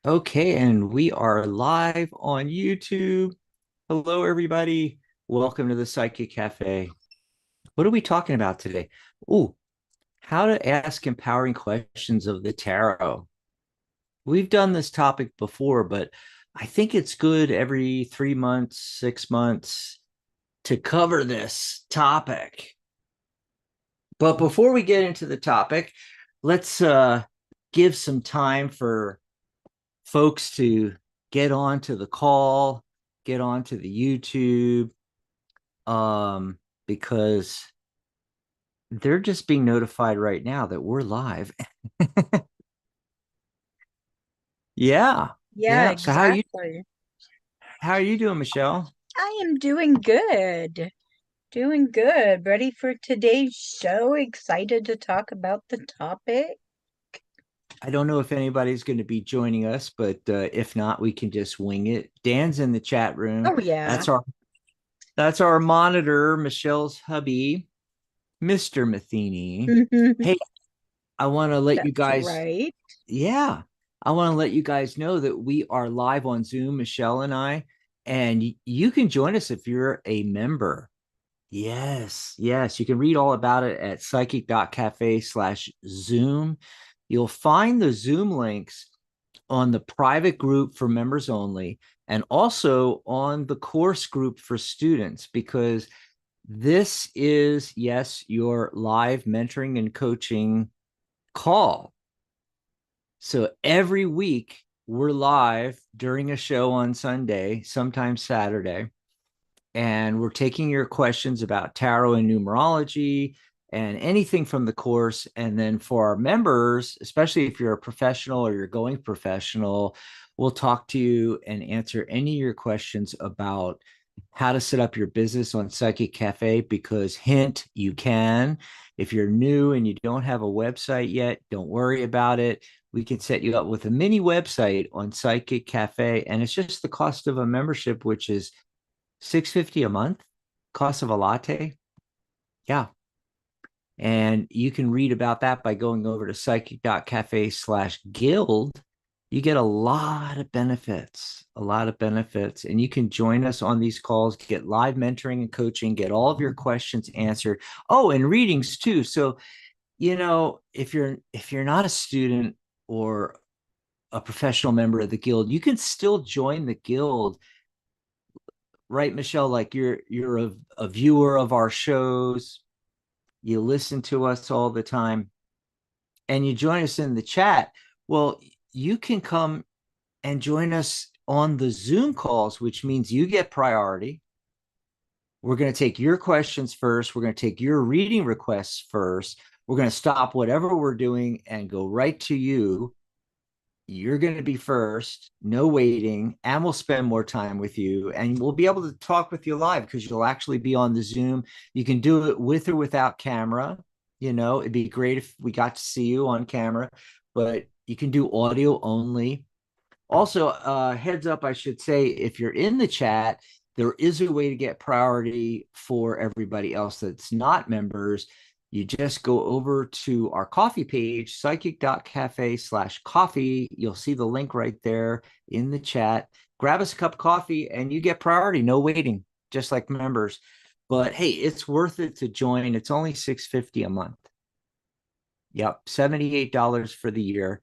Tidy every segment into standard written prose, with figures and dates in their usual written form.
Okay, and we are live on YouTube. Hello, everybody. Welcome to the Psychic Cafe. What are we talking about today? Oh, how to ask empowering questions of the tarot. We've done this topic before, but I think it's good every 3 months, 6 months to cover this topic. But before we get into the topic, let's give some time for folks to get onto the call, get onto the YouTube, because they're just being notified right now that we're live. Yeah, Yeah, yeah. So exactly. how are you doing, Michelle? I am doing good. Doing good. Ready for today's show? Excited to talk about the topic? I don't know if anybody's going to be joining us, but if not, we can just wing it. Dan's in the chat room. Oh, yeah. That's our that's our monitor, Michelle's hubby, Mr. Matheny. Hey, I want to let you That's guys right. Yeah, I want to let you guys know that we are live on Zoom, Michelle and I, and you can join us if you're a member. Yes, yes, you can read all about it at psychic.cafe/Zoom. You'll find the Zoom links on the private group for members only and also on the course group for students because this is, yes, your live mentoring and coaching call. So every week we're live during a show on Sunday, sometimes Saturday, and we're taking your questions about tarot and numerology and anything from the course. And then for our members, especially if you're a professional or you're going professional, we'll talk to you and answer any of your questions about how to set up your business on Psychic Cafe because hint, you can. If you're new and you don't have a website yet, don't worry about it. We can set you up with a mini website on Psychic Cafe, and it's just the cost of a membership, which is $6.50 a month, cost of a latte. Yeah. And you can read about that by going over to psychic.cafe/guild. You get a lot of benefits, a lot of benefits. And you can join us on these calls, get live mentoring and coaching, get all of your questions answered. Oh, and readings too. So, if you're not a student or a professional member of the guild, you can still join the guild, right, Michelle? Like you're a viewer of our shows, you listen to us all the time, and you join us in the chat. Well, you can come and join us on the Zoom calls, which means you get priority. We're going to take your questions first. We're going to take your reading requests first. We're going to stop whatever we're doing and go right to you. You're going to be first, no waiting, and we'll spend more time with you. And we'll be able to talk with you live because you'll actually be on the Zoom. You can do it with or without camera. It'd be great if we got to see you on camera, but you can do audio only. Also, heads up, I should say, if you're in the chat, there is a way to get priority for everybody else that's not members. You just go over to our coffee page, psychic.cafe/coffee. You'll see the link right there in the chat. Grab us a cup of coffee and you get priority, no waiting, just like members. But hey, it's worth it to join. It's only $6.50 a month. Yep, $78 for the year,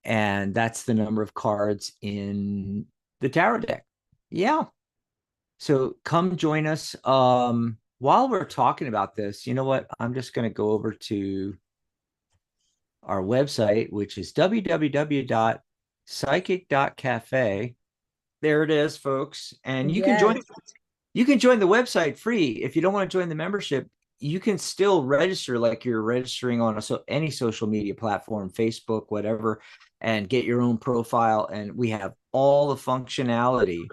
and that's the number of cards in the tarot deck. Yeah. So come join us. While we're talking about this, you know what? I'm just going to go over to our website, which is www.psychic.cafe. There it is, folks. And Yes. you can join the website free. If you don't want to join the membership, you can still register like you're registering on any social media platform, Facebook, whatever, and get your own profile. And we have all the functionality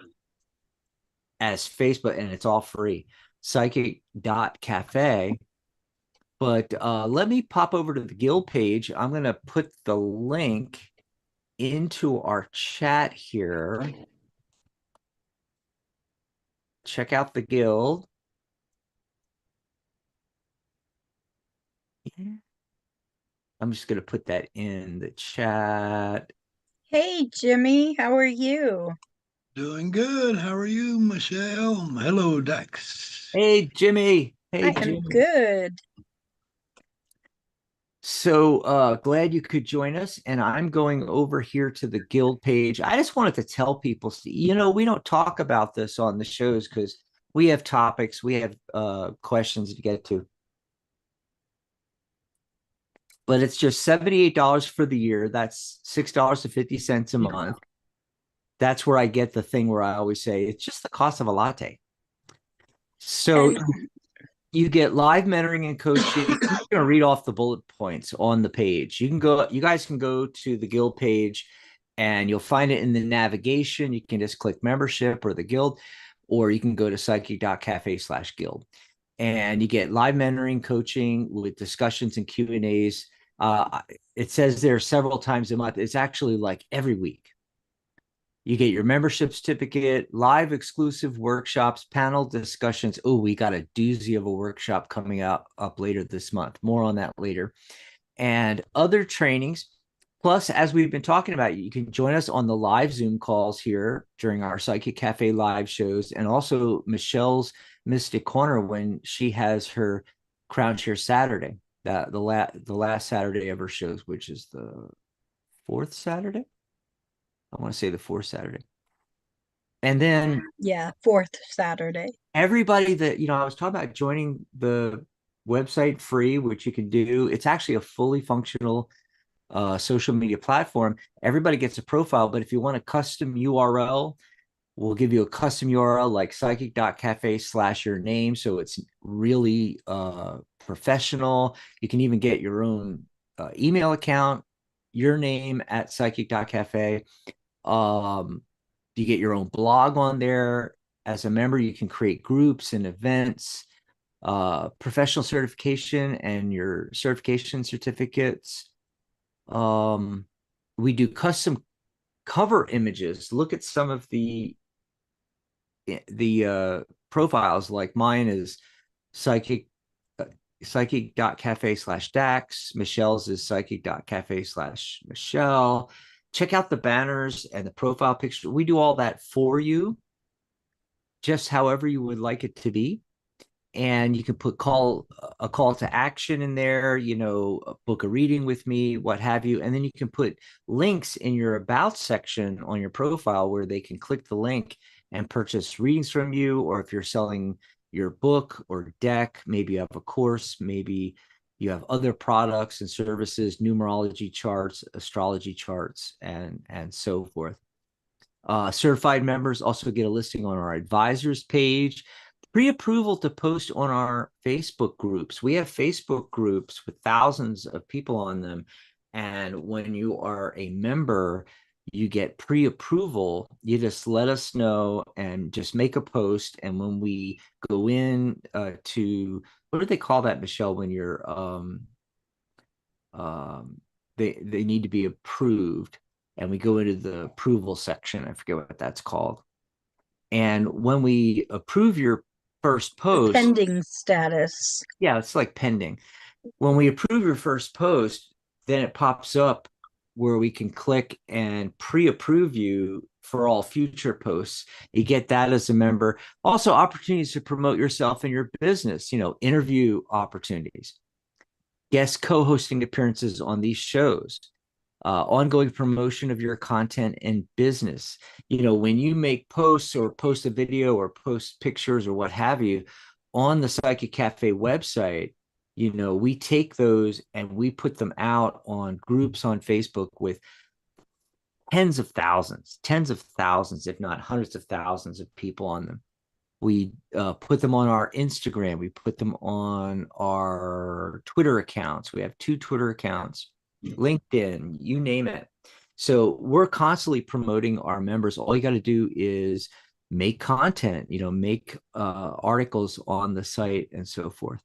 as Facebook, and it's all free. Psychic.cafe. But let me pop over to the guild page. I'm going to put the link into our chat here. Check out the guild. I'm just going to put that in the chat. Hey, Jimmy, how are you? Doing good. How are you, Michelle? Hello, Dax. Hey, Jimmy. Hey, I am Jimmy. good. So glad you could join us. And I'm going over here to the guild page. I just wanted to tell people, we don't talk about this on the shows because we have topics, we have questions to get to. But it's just $78 for the year. That's $6.50 a month. That's where I get the thing where I always say it's just the cost of a latte. So And you get live mentoring and coaching. I'm going to read off the bullet points on the page. You guys can go to the guild page and you'll find it in the navigation. You can just click membership or the guild, or you can go to psychic.cafe/guild. And you get live mentoring coaching with discussions and Q&As. It says there several times a month. It's actually like every week. You get your membership certificate, live exclusive workshops, panel discussions. Oh, we got a doozy of a workshop coming up later this month. More on that later. And other trainings. Plus, as we've been talking about, you can join us on the live Zoom calls here during our Psychic Cafe live shows, and also Michelle's Mystic Corner when she has her Crown Share Saturday, the last Saturday of her shows, which is the fourth Saturday. I want to say the fourth Saturday. And then yeah, fourth Saturday. everybody that, I was talking about joining the website free, which you can do. It's actually a fully functional social media platform. Everybody gets a profile, but if you want a custom URL, we'll give you a custom URL like psychic.cafe/your name. So it's really professional. You can even get your own email account, your name at psychic.cafe. You get your own blog on there. As a member, you can create groups and events, professional certification and your certification certificates. We do custom cover images. Look at some of the profiles. Like mine is psychic psychic.cafe/dax. Michelle's is psychic.cafe/Michelle. Check out the banners and the profile picture. We do all that for you, just however you would like it to be. And you can put a call to action in there, book a reading with me, what have you. And then you can put links in your about section on your profile where they can click the link and purchase readings from you. Or if you're selling your book or deck, maybe you have a course, maybe you have other products and services, numerology charts, astrology charts, and so forth. Certified members also get a listing on our advisors page, pre-approval to post on our Facebook groups. We have Facebook groups with thousands of people on them. And when you are a member, you get pre-approval. You just let us know and just make a post. And when we go in to, what do they call that, Michelle, when you're, they need to be approved, and we go into the approval section. I forget what that's called. And when we approve your first The post, pending status. yeah, it's like pending. When we approve your first post, then it pops up where we can click and pre-approve you for all future posts. You get that as a member. Also, opportunities to promote yourself and your business, interview opportunities, guest co-hosting appearances on these shows, ongoing promotion of your content and business. When you make posts or post a video or post pictures or what have you on the Psychic Cafe website, we take those and we put them out on groups on Facebook with tens of thousands, if not hundreds of thousands of people on them. We put them on our Instagram. We put them on our Twitter accounts. We have 2 Twitter accounts, LinkedIn, you name it. So we're constantly promoting our members. All you got to do is make content, make articles on the site and so forth.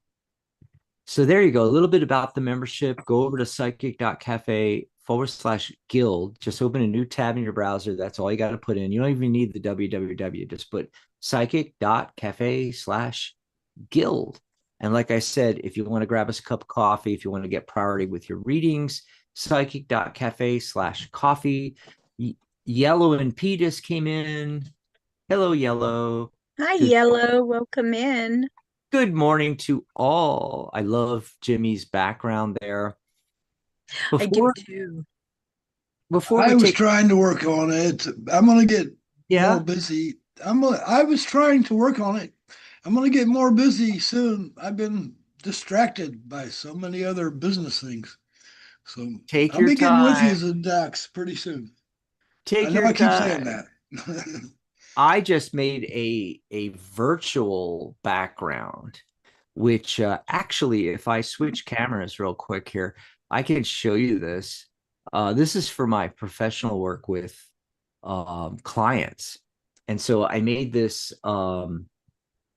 So there you go. A little bit about the membership. Go over to psychic.cafe/guild. Just open a new tab in your browser. That's all you got to put in. You don't even need the www. Just put psychic.cafe/guild. And like I said, if you want to grab us a cup of coffee, if you want to get priority with your readings, psychic.cafe/coffee. Yellow and Petus came in. Hello, Yellow. Hi, Good Yellow. Welcome in. good morning to all. I love Jimmy's background there. I do Before too. before I we was take trying to work on it. I'm gonna get more yeah, busy. I was trying to work on it. I'm gonna get more busy soon. I've been distracted by so many other business things. So take I'll your be getting with you time. as Dax pretty soon. I Take know your I keep saying time. that. I just made a virtual background, which actually, if I switch cameras real quick here, I can show you this. This is for my professional work with clients. And so I made this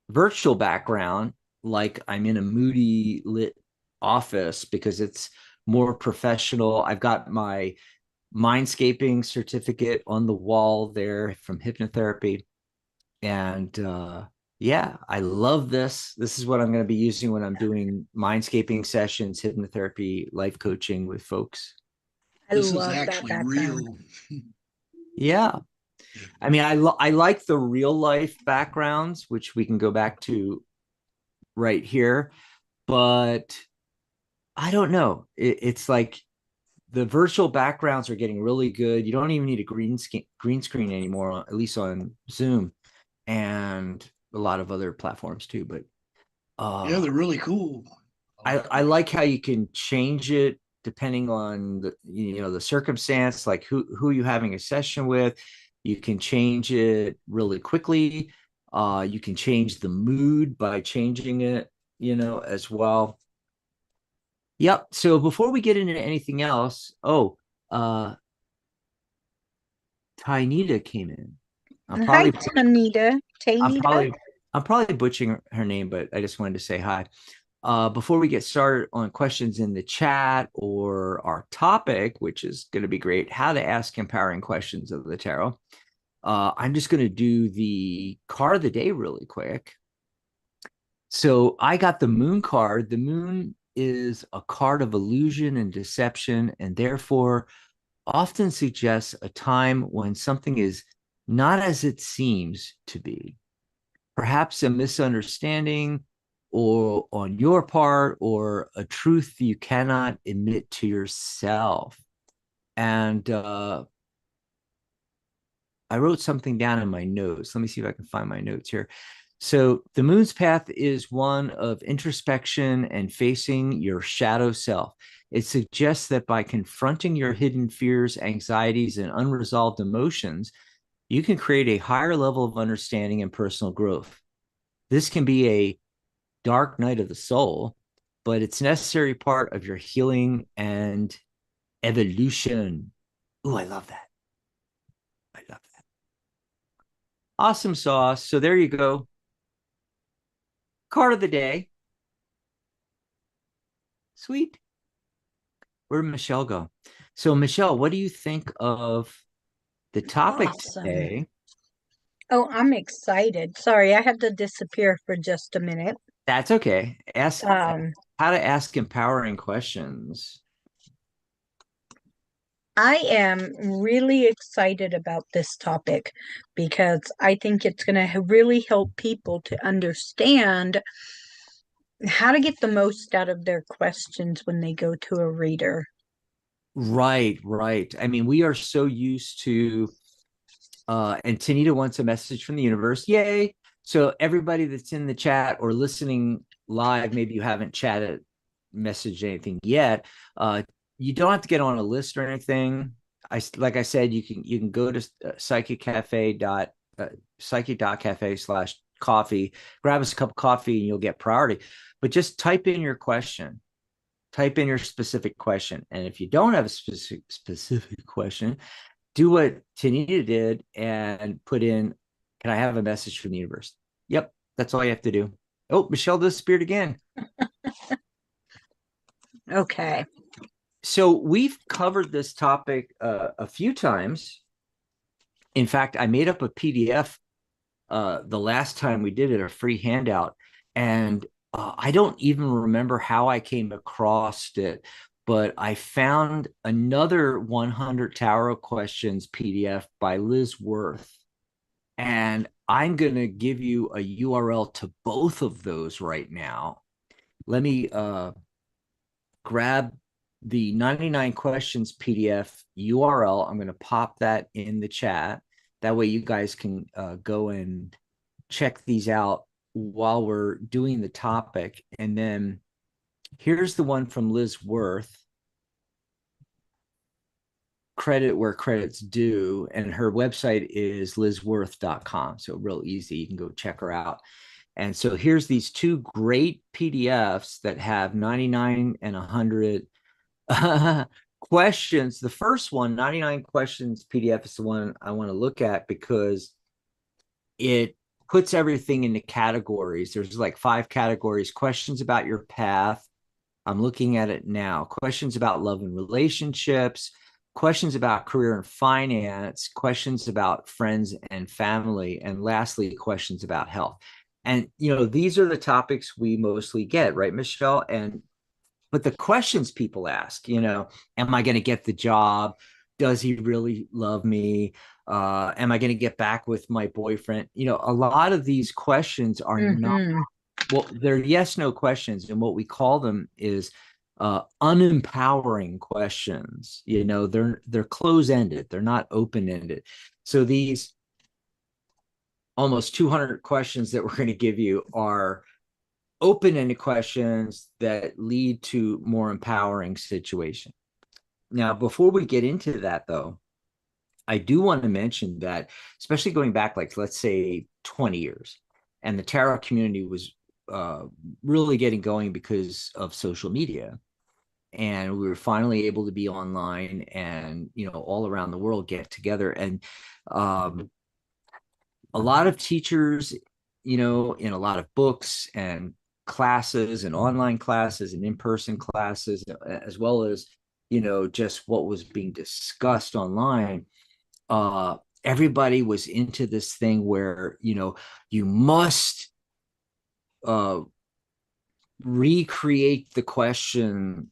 virtual background like I'm in a moody lit office because it's more professional. I've got my mindscaping certificate on the wall there from hypnotherapy. And yeah, I love this. This is what I'm going to be using when I'm doing mindscaping sessions, hypnotherapy, life coaching with folks. I This is love that actually background. real. Yeah. I mean, I like the real life backgrounds, which we can go back to right here, but I don't know. It's like the virtual backgrounds are getting really good. You don't even need a green screen anymore, at least on Zoom and a lot of other platforms too. But Yeah, uh, they're really cool. I like how you can change it depending on the circumstance, like who you having a session with. You can change it really quickly. You can change the mood by changing it, as well. Yep. So before we get into anything else, Tainita came in. I'm Hi, probably Tanita. I'm Tanita. probably I'm probably butchering her name, but I just wanted to say hi. Before we get started on questions in the chat or our topic, which is going to be great, how to ask empowering questions of the tarot. I'm just going to do the card of the day really quick. So I got the moon card. The moon is a card of illusion and deception, and therefore often suggests a time when something is not as it seems to be. Perhaps a misunderstanding or on your part or a truth you cannot admit to yourself. And I wrote something down in my notes. Let me see if I can find my notes here. So, the moon's path is one of introspection and facing your shadow self. It suggests that by confronting your hidden fears, anxieties, and unresolved emotions, you can create a higher level of understanding and personal growth. This can be a dark night of the soul, but it's a necessary part of your healing and evolution. Ooh, I love that. I love that. Awesome sauce. So there you go. Card of the day. Sweet. Where'd Michelle go? So, Michelle, what do you think of the topic Awesome. today? Oh, I'm excited. Sorry, I had to disappear for just a minute. That's okay. Ask Um, how to ask empowering questions. I am really excited about this topic because I think it's going to really help people to understand how to get the most out of their questions when they go to a reader. Right, right. I mean, we are so used to and Tanita wants a message from the universe. Yay. So everybody that's in the chat or listening live, maybe you haven't chatted, messaged anything yet. You don't have to get on a list or anything. Like I said, you can go to psychic.cafe/coffee, grab us a cup of coffee, and you'll get priority. But just type in your question, type in your specific question, and if you don't have a specific question, do what Tanita did and put in, can I have a message from the universe? Yep, that's all you have to do. Oh, Michelle disappeared again. Okay. So we've covered this topic a few times. In fact, I made up a PDF the last time we did it, a free handout, and I don't even remember how I came across it, but I found another 100 Tarot Questions PDF by Liz Worth. And I'm going to give you a URL to both of those right now. Let me grab the 99 Questions PDF URL. I'm going to pop that in the chat. That way you guys can go and check these out while we're doing the topic. And then here's the one from Liz Worth. Credit where credit's due, and her website is lizworth.com, so real easy. You can go check her out. And so here's these two great PDFs that have 99 and 100 questions. The first one, 99 Questions PDF, is the one I want to look at because it puts everything into categories. There's like 5 categories: questions about your path. I'm looking at it now. Questions about love and relationships, questions about career and finance, questions about friends and family, and lastly, questions about health. And, these are the topics we mostly get, right, Michelle? But the questions people ask, am I going to get the job? Does he really love me? Am I going to get back with my boyfriend? A lot of these questions are not, well, they're yes, no questions. And what we call them is unempowering questions. They're close-ended. They're not open-ended. So these almost 200 questions that we're going to give you are open-ended questions that lead to more empowering situation. Now, before we get into that, though, I do want to mention that, especially going back, like, let's say 20 years, and the tarot community was really getting going because of social media. And we were finally able to be online and, all around the world get together. And a lot of teachers, in a lot of books and classes and online classes and in-person classes, as well as, just what was being discussed online, everybody was into this thing where, you must recreate the question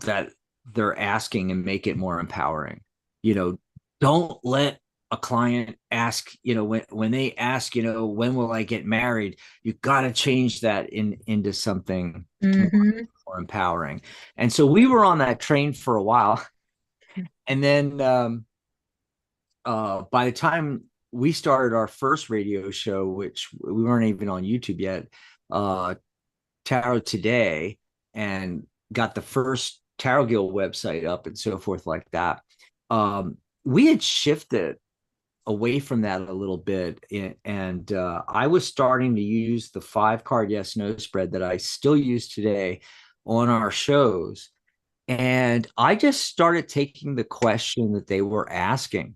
that they're asking and make it more empowering. Don't let a client ask, when they ask, when will I get married? You got to change that into something more empowering. And so we were on that train for a while. And then by the time we started our first radio show, which we weren't even on YouTube yet, Tarot Today, and got the first Tarot Guild website up and so forth like that. We had shifted away from that a little bit, and I was starting to use the 5-card yes no spread that I still use today on our shows. And I just started taking the question that they were asking,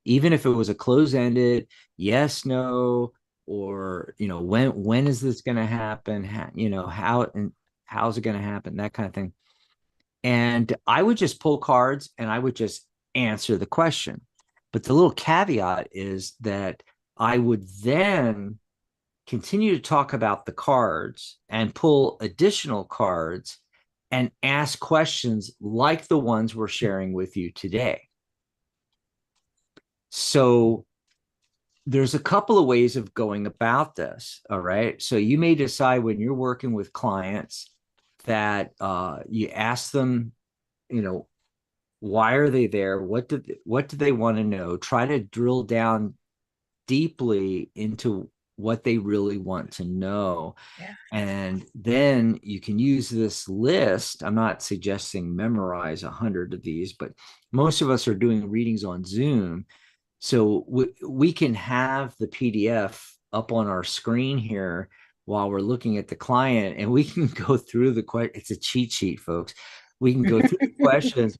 even if it was a close-ended yes no, or when is this going to happen, how's it going to happen, that kind of thing. And I would just pull cards and I would just answer the question. But the little caveat is that I would then continue to talk about the cards and pull additional cards and ask questions like the ones we're sharing with you today. So there's a couple of ways of going about this. All right. So you may decide when you're working with clients that you ask them, why are they there? What do they want to know? Try to drill down deeply into what they really want to know. Yeah. And then you can use this list. I'm not suggesting memorize 100 of these, but most of us are doing readings on Zoom. So we can have the PDF up on our screen here while we're looking at the client, and we can go through the question. It's a cheat sheet, folks. We can go through the questions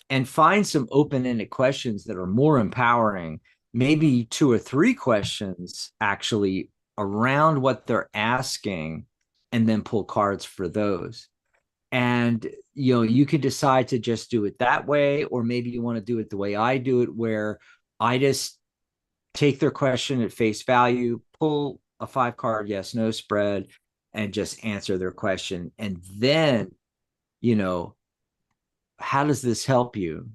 and find some open-ended questions that are more empowering, maybe 2 or 3 questions actually around what they're asking, and then pull cards for those. And, you could decide to just do it that way, or maybe you want to do it the way I do it, where I just take their question at face value, pull a 5-card yes no spread, and just answer their question. And then, how does this help you?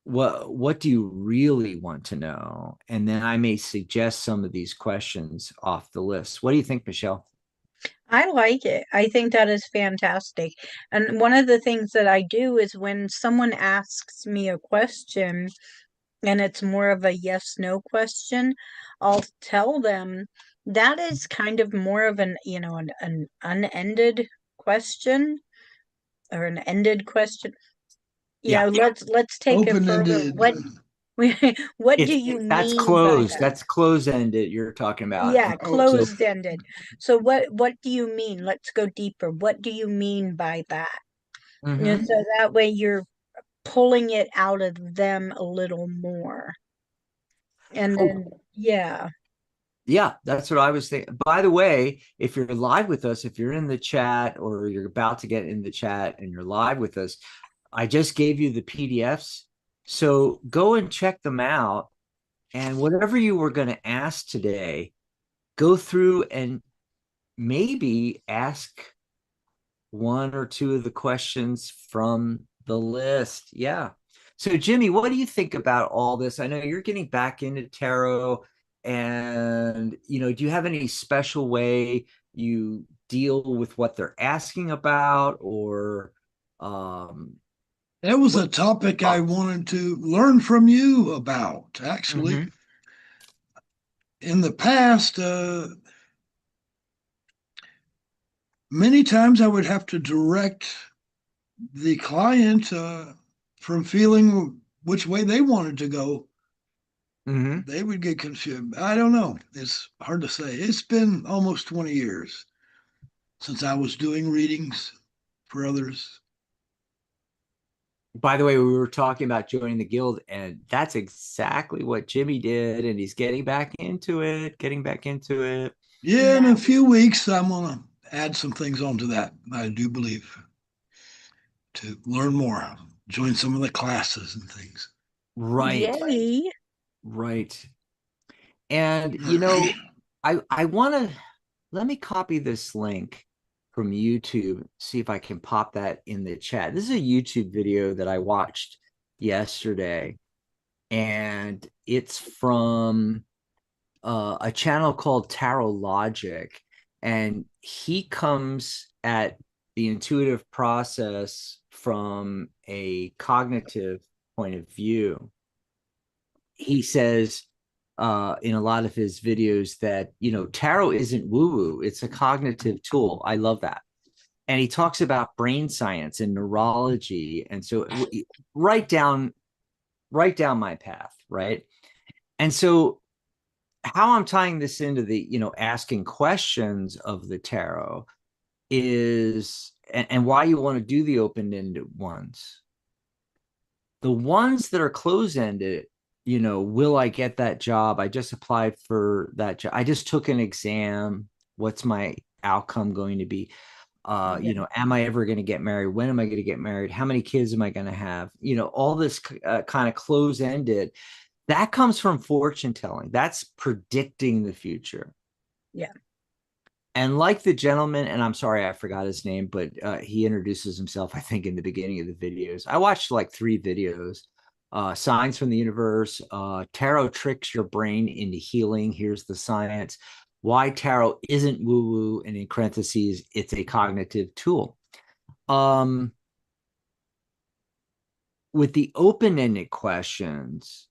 What do you really want to know? And then I may suggest some of these questions off the list. What do you think, Michelle? I like it. I think that is fantastic. And one of the things that I do is when someone asks me a question and it's more of a yes no question, I'll tell them that is kind of more of an unended question or an ended question. Yeah, Let's take it further. Open-ended. What do you that's mean by closed. that? That's closed ended you're talking about. Yeah, Oh, So closed ended. So what do you mean? Let's go deeper. What do you mean by that? And mhm. so that way you're pulling it out of them a little more. And Oh, then yeah. yeah, that's what I was thinking. By the way, if you're live with us, if you're in the chat or you're about to get in the chat and you're live with us, I just gave you the PDFs. So go and check them out. And whatever you were going to ask today, go through and maybe ask one or two of the questions from the list. Yeah. So, Jimmy, what do you think about all this? I know you're getting back into tarot, and do you have any special way you deal with what they're asking about, or that was what a topic I thoughts? wanted to learn from you about, actually. Mm-hmm. In the past, many times I would have to direct the client from feeling which way they wanted to go. Mm-hmm. They would get confused. I don't know. It's hard to say. It's been almost 20 years since I was doing readings for others. By the way, we were talking about joining the guild, and that's exactly what Jimmy did, and he's getting back into it, getting back into it. Yeah, in a few Nice. weeks, I'm going to add some things onto that, I do believe, to learn more, join some of the classes and things. Right, Yay. right. And I want to let me copy this link from YouTube, see if I can pop that in the chat. This is a YouTube video that I watched yesterday, and it's from a channel called Tarot Logic, and he comes at the intuitive process from a cognitive point of view. He says in a lot of his videos that tarot isn't woo woo, it's a cognitive tool. I love that. And he talks about brain science and neurology, and so right down right down my path, right? And so how I'm tying this into the asking questions of the tarot is, and why you want to do the open-ended ones. The ones that are close-ended, will I get that job? I just applied for that job. I just took an exam. What's my outcome going to be? Yeah. Am I ever going to get married? When am I going to get married? How many kids am I going to have? All this kind of close-ended, that comes from fortune telling. That's predicting the future. Yeah. And like the gentleman, and I'm sorry, I forgot his name, but he introduces himself, I think, in the beginning of the videos. I watched like 3 videos. Signs from the universe, tarot tricks your brain into healing. Here's the science. Why tarot isn't woo woo, and in parentheses, it's a cognitive tool. Um, with the open ended questions,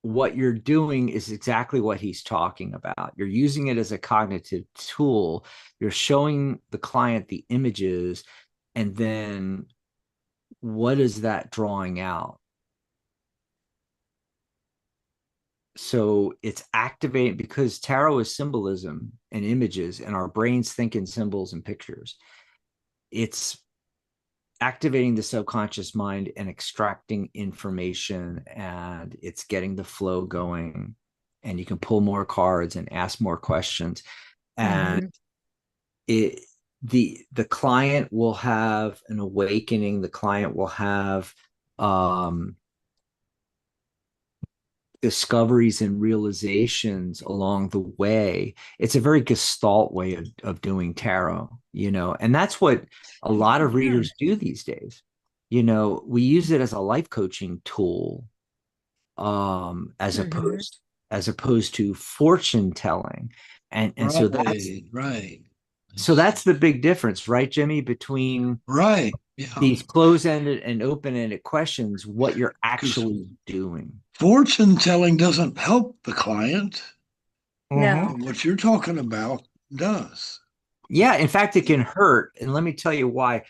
what you're doing is exactly what he's talking about. You're using it as a cognitive tool. You're showing the client the images, and then what is that drawing out? So it's activating, because tarot is symbolism and images, and our brains think in symbols and pictures. It's activating the subconscious mind and extracting information, and it's getting the flow going, and you can pull more cards and ask more questions, and Hmm. it the client will have an awakening. The client will have um discoveries and realizations along the way. It's a very gestalt way of doing tarot, and that's what a lot of Yeah. readers do these days. we use it as a life coaching tool, as Hmm. opposed to fortune telling. And so that's Right, right. so It's- that's the big difference, right, Jimmy, between right. Yeah. these close-ended and open-ended questions, what you're Because actually doing. fortune telling doesn't help the client, Mhm. No. but what you're talking about does. Yeah, in fact, it can hurt, and let me tell you why.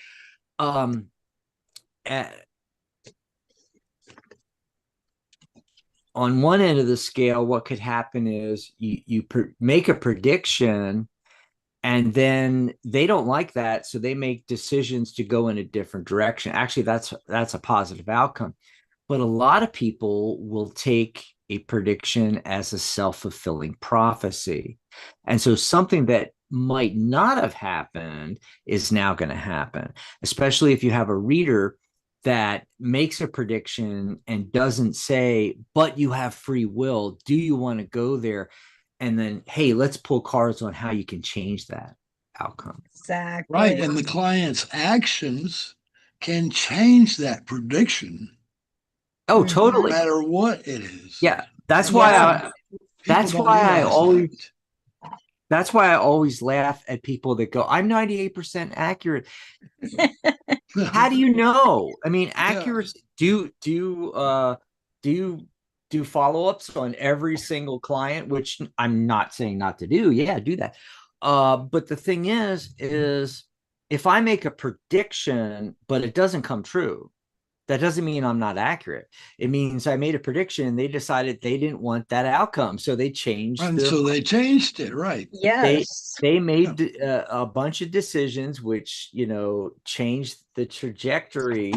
Um, eh, on one end of the scale, what could happen is you make a prediction, and then they don't like that, so they make decisions to go in a different direction. Actually, that's a positive outcome. But a lot of people will take a prediction as a self-fulfilling prophecy. And so something that might not have happened is now going to happen, especially if you have a reader that makes a prediction and doesn't say, but you have free will. Do you want to go there? And then, hey, let's pull cards on how you can change that outcome. Right. Exactly. And the client's actions can change that prediction Oh, no Hmm. totally. matter what it is. Yeah. That's And why Yeah. I people that's don't why I realize that. always That's why I always laugh at people that go, I'm 98% accurate. How do you know? I mean, Yeah. accuracy, do you do follow-ups on every single client, which I'm not saying not to do. Yeah, do that. But the thing is if I make a prediction, but it doesn't come true, that doesn't mean I'm not accurate. It means I made a prediction. They decided they didn't want that outcome. So they changed And their so they changed it. Right. they Yes. they Yeah. made a bunch of decisions which changed the trajectory,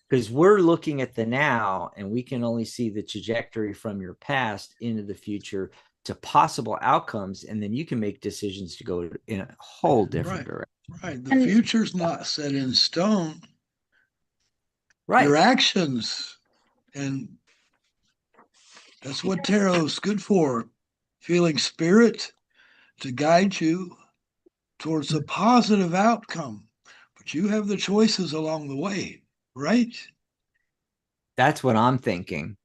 because we're looking at the now and we can only see the trajectory from your past into the future to possible outcomes, and then you can make decisions to go in a whole different Right. direction. Right. The And future's not set in stone. Your Right. actions, and that's what tarot's good for. Feeling spirit to guide you towards a positive outcome. But you have the choices along the way, right? That's what I'm thinking.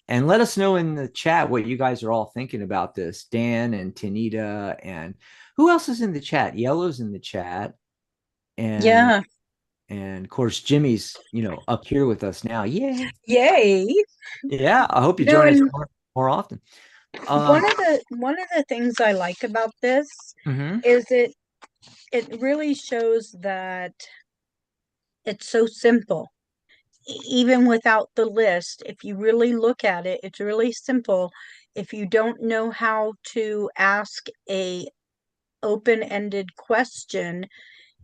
And let us know in the chat what you guys are all thinking about this. Dan and Tanita, and who else is in the chat? Yellow's in the chat. And yeah. And of course, Jimmy's, up here with us now. Yeah. Yay. Yeah. I hope you No, join us and more often. one Um, of the things I like about this mhm. is it really shows that it's so simple. Even without the list, if you really look at it, it's really simple. If you don't know how to ask a open-ended question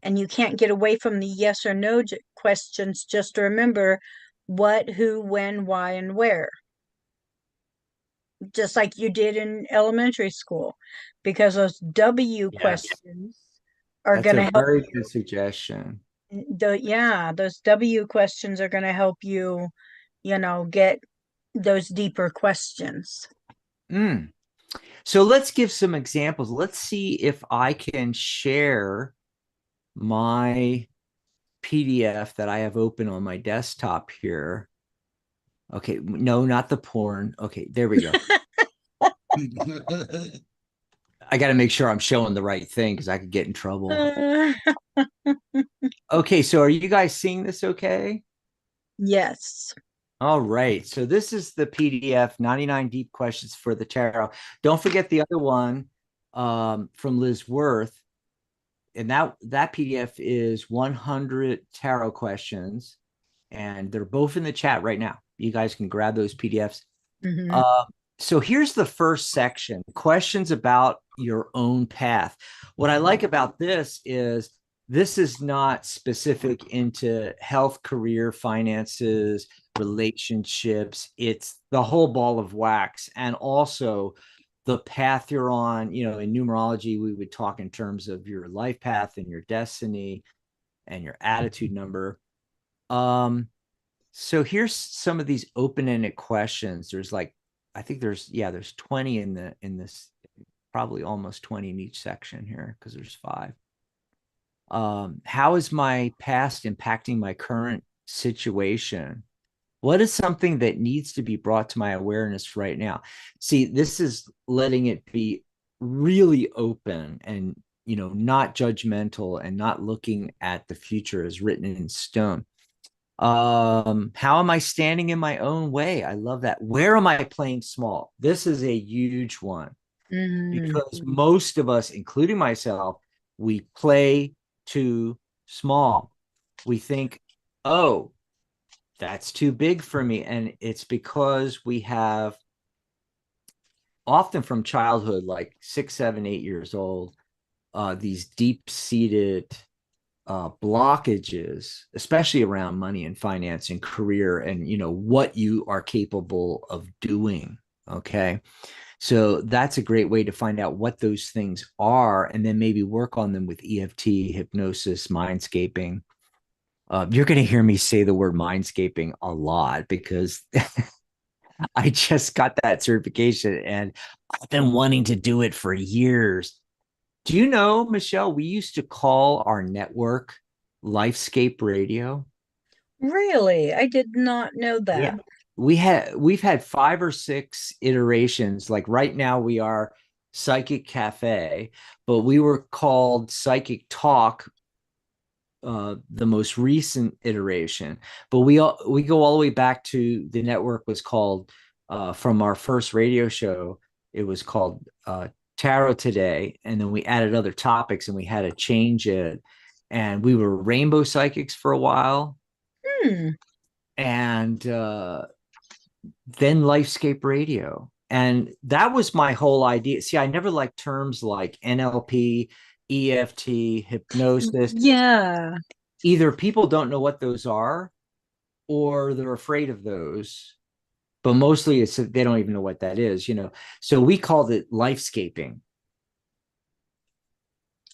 and you can't get away from the yes or no questions, just remember what, who, when, why, and where, just like you did in elementary school, because those W Yes. questions are That's going a to help very good you. suggestion. Those W questions are going to help you, get those deeper questions. Mm. So let's give some examples. Let's see if I can share my PDF that I have open on my desktop here. Okay. No, not the porn. Okay. There we go. I got to make sure I'm showing the right thing because I could get in trouble. Uh, Okay. So are you guys seeing this okay? yes. All right. So this is the PDF, 99 Deep Questions for the Tarot. Don't forget the other one, from Liz Worth. And that PDF is 100 tarot questions. And they're both in the chat right now. You guys can grab those PDFs. Hmm. Uh, so here's the first section, questions about your own path. What I like about this is not specific into health, career, finances, relationships. It's the whole ball of wax. And also the path you're on. In numerology, we would talk in terms of your life path and your destiny and your attitude number. So here's some of these open-ended questions. There's like, I think there's 20 in this, probably almost 20 in each section here because there's 5. How is my past impacting my current situation? What is something that needs to be brought to my awareness right now? See, this is letting it be really open and, not judgmental and not looking at the future as written in stone. How am I standing in my own way? I love that. Where am I playing small? This is a huge one Mm. because most of us, including myself, we play too small. We think, oh, that's too big for me. And it's because we have often from childhood, like 6, 7, 8 years old, these deep seated blockages, especially around money and finance and career and, what you are capable of doing. Okay. So that's a great way to find out what those things are and then maybe work on them with EFT, hypnosis, mindscaping. You're going to hear me say the word mindscaping a lot because I just got that certification and I've been wanting to do it for years. Do you know, Michelle, we used to call our network Lifescape Radio? Really? I did not know Yeah. that. We've had 5 or 6 iterations. Like right now we are Psychic Cafe, but we were called Psychic Talk, the most recent iteration. But we go all the way back to the network was called from our first radio show. It was called Tarot Today, and then we added other topics, and we had to change it. And we were Rainbow Psychics for a while, Hmm. and then Lifescape Radio. And that was my whole idea. See, I never liked terms like NLP, EFT, hypnosis. Yeah. Either people don't know what those are or they're afraid of those, but mostly it's they don't even know what that is. So we called it lifescaping,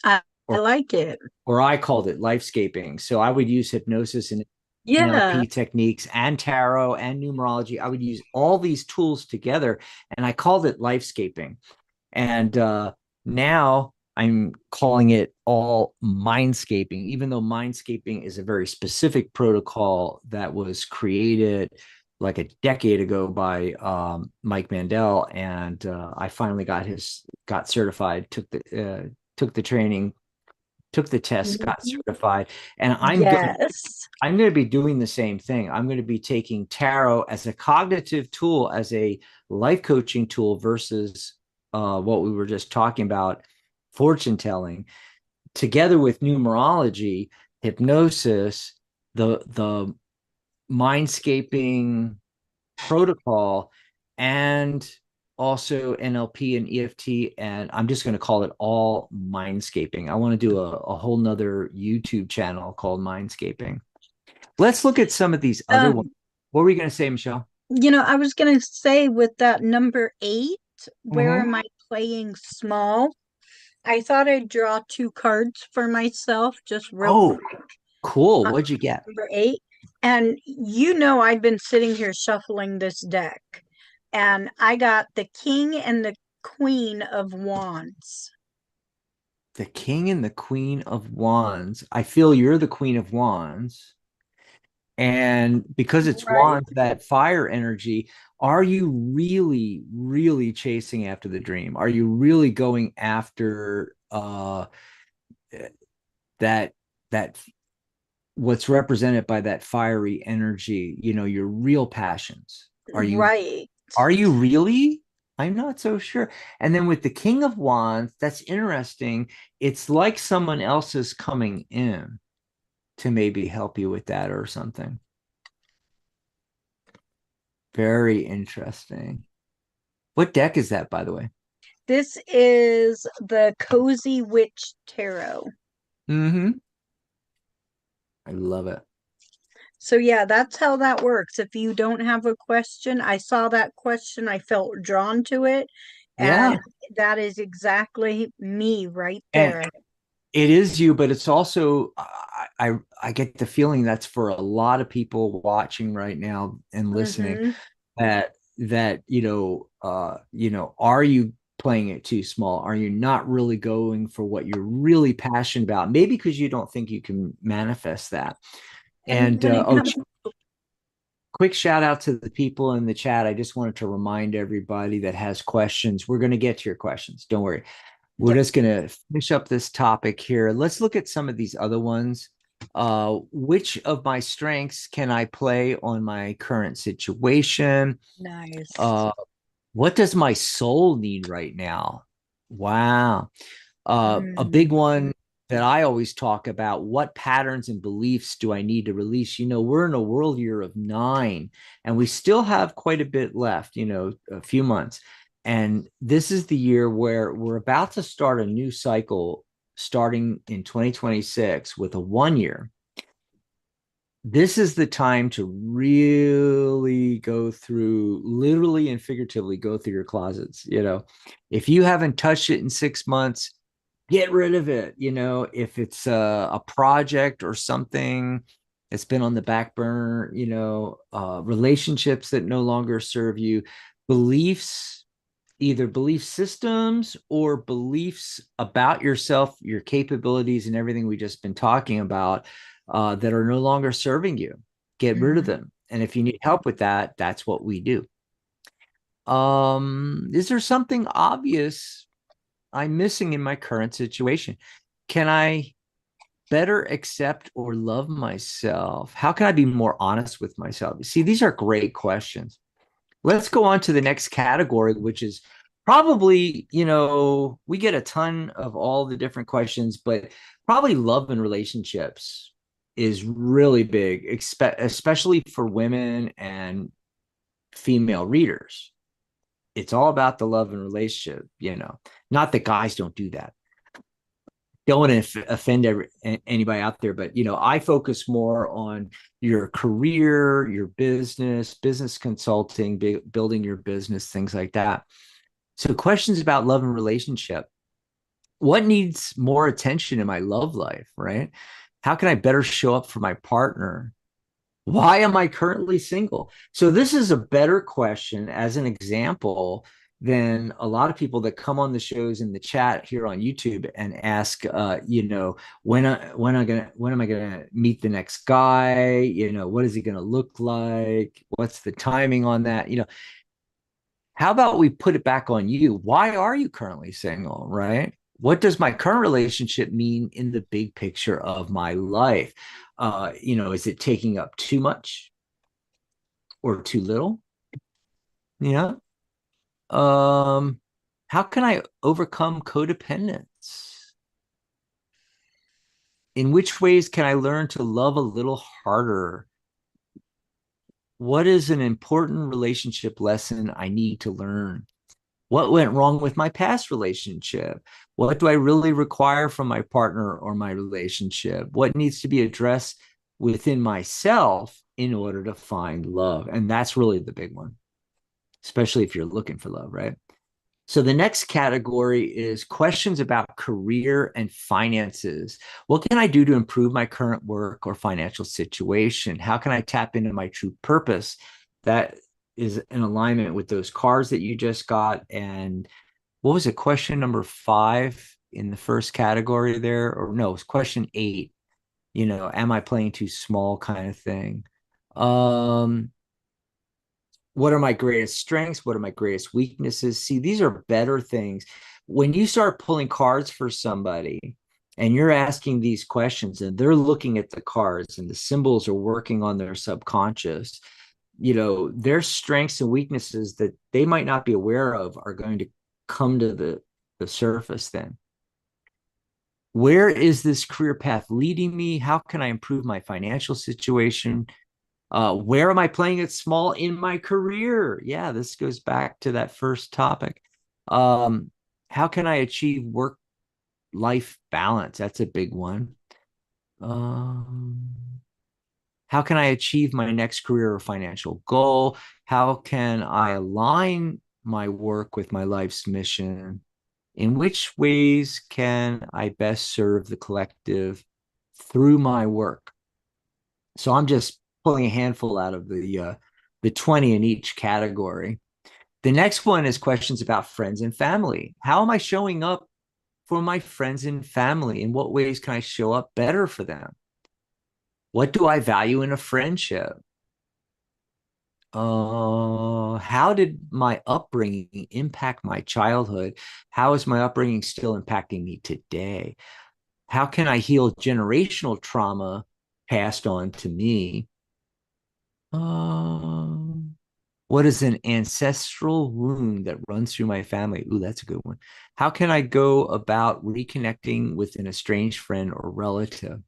I or like it. I called it lifescaping. So I would use hypnosis and Yeah. NLP techniques and tarot and numerology. I would use all these tools together and I called it lifescaping. And now I'm calling it all mindscaping, even though mindscaping is a very specific protocol that was created like a decade ago by Mike Mandel. And I finally got certified, took the training, took the test, got Mhm. certified, and Yes. I'm going to be doing the same thing. I'm going to be taking tarot as a cognitive tool, as a life coaching tool versus what we were just talking about, fortune telling, together with numerology, hypnosis, the mindscaping protocol, and also NLP and EFT. And I'm just going to call it all mindscaping. I want to do a whole nother YouTube channel called Mindscaping. Let's look at some of these other ones. Um, What were you going to say, Michelle? I was gonna say with that number 8, where Mm-hmm. am I playing small? I thought I'd draw 2 cards for myself, just real Oh, quick. cool. What'd you get? Number 8. And I've been sitting here shuffling this deck, and I got the King and the Queen of Wands. The King and the Queen of Wands. I feel you're the Queen of Wands. And because it's Right. wands, that fire energy, are you really, really chasing after the dream? Are you really going after that that what's represented by that fiery energy, your real passions? Right. Are you really? I'm not so sure. And then with the King of Wands, that's interesting. It's like someone else is coming in to maybe help you with that or something. Very interesting. What deck is that, by the way? This is the Cozy Witch Tarot. Mm-hmm. I love it. So yeah, that's how that works. If you don't have a question, I saw that question, I felt drawn to it, Yeah. and that is exactly me right And there. it is you, but it's also I get the feeling that's for a lot of people watching right now and listening Hmm. that are you playing it too small? Are you not really going for what you're really passionate about? Maybe because you don't think you can manifest that. And And when it oh, comes quick shout out to the people in the chat. I just wanted to remind everybody that has questions. We're going to get to your questions. Don't worry. We're just going to finish up this topic here. Let's look at some of these other ones. Which of my strengths can I play on my current situation? Nice. What does my soul need right now? Wow. A big one that I always talk about, what patterns and beliefs do I need to release? We're in a world year of 9, and we still have quite a bit left, a few months. And this is the year where we're about to start a new cycle starting in 2026 with a 1 year. This is the time to really go through, literally and figuratively, go through your closets. If you haven't touched it in 6 months, get rid of it. If it's a project or something that's been on the back burner, relationships that no longer serve you, beliefs, either belief systems or beliefs about yourself, your capabilities, and everything we've just been talking about that are no longer serving you. Get rid of them. And if you need help with that, that's what we do. Is there something obvious I'm missing in my current situation? Can I better accept or love myself? How can I be more honest with myself? See, these are great questions. Let's go on to the next category, which is probably, we get a ton of all the different questions, but probably love and relationships is really big, especially for women and female readers. It's all about the love and relationship, not that guys don't do that. Don't want to offend anybody out there, but I focus more on your career, your business consulting, building your business, things like that. So questions about love and relationship. What needs more attention in my love life, right? How can I better show up for my partner? Why am I currently single? So this is a better question as an example than a lot of people that come on the shows in the chat here on YouTube and ask, when am I gonna meet the next guy? What is he gonna look like? What's the timing on that? How about we put it back on you? Why are you currently single, right? What does my current relationship mean in the big picture of my life? Is it taking up too much or too little? Yeah. How can I overcome codependence? In which ways can I learn to love a little harder? What is an important relationship lesson I need to learn? What went wrong with my past relationship? What do I really require from my partner or my relationship? What needs to be addressed within myself in order to find love? And that's really the big one, especially if you're looking for love, right? So the next category is questions about career and finances. What can I do to improve my current work or financial situation? How can I tap into my true purpose? That is in alignment with those cards that you just got. And what was it? Question number 5 in the first category there, or no, it's question 8. Am I playing too small kind of thing? What are my greatest strengths? What are my greatest weaknesses? See, these are better things. When you start pulling cards for somebody and you're asking these questions and they're looking at the cards and the symbols are working on their subconscious, their strengths and weaknesses that they might not be aware of are going to come to the surface then. Where is this career path leading me? How can I improve my financial situation? Where am I playing it small in my career? Yeah, this goes back to that first topic. How can I achieve work-life balance? That's a big one. How can I achieve my next career or financial goal? How can I align my work with my life's mission? In which ways can I best serve the collective through my work? So I'm just pulling a handful out of the 20 in each category. The next one is questions about friends and family. How am I showing up for my friends and family? In what ways can I show up better for them? What do I value in a friendship? How did my upbringing impact my childhood? How is my upbringing still impacting me today? How can I heal generational trauma passed on to me? Um, what is an ancestral wound that runs through my family? Ooh, that's a good one. How can I go about reconnecting with an estranged friend or relative?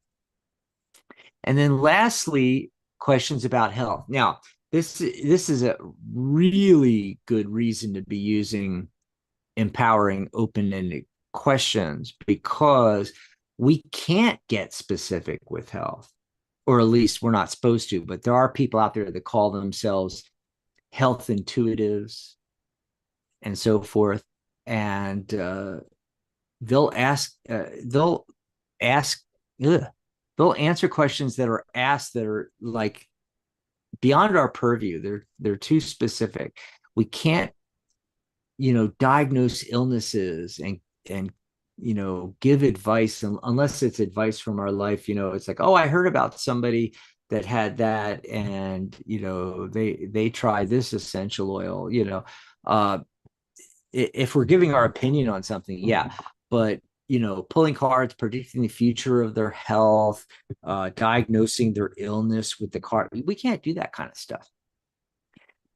And then lastly, questions about health. Now, this is a really good reason to be using empowering open-ended questions, because we can't get specific with health, or at least we're not supposed to, but there are people out there that call themselves health intuitives and so forth. And they'll ask ugh, they'll answer questions that are asked that are like beyond our purview. They're too specific. We can't, diagnose illnesses and give advice unless it's advice from our life. It's like, oh, I heard about somebody that had that, and they tried this essential oil. uh if we're giving our opinion on something, yeah, but pulling cards, predicting the future of their health, diagnosing their illness with the card, we can't do that kind of stuff.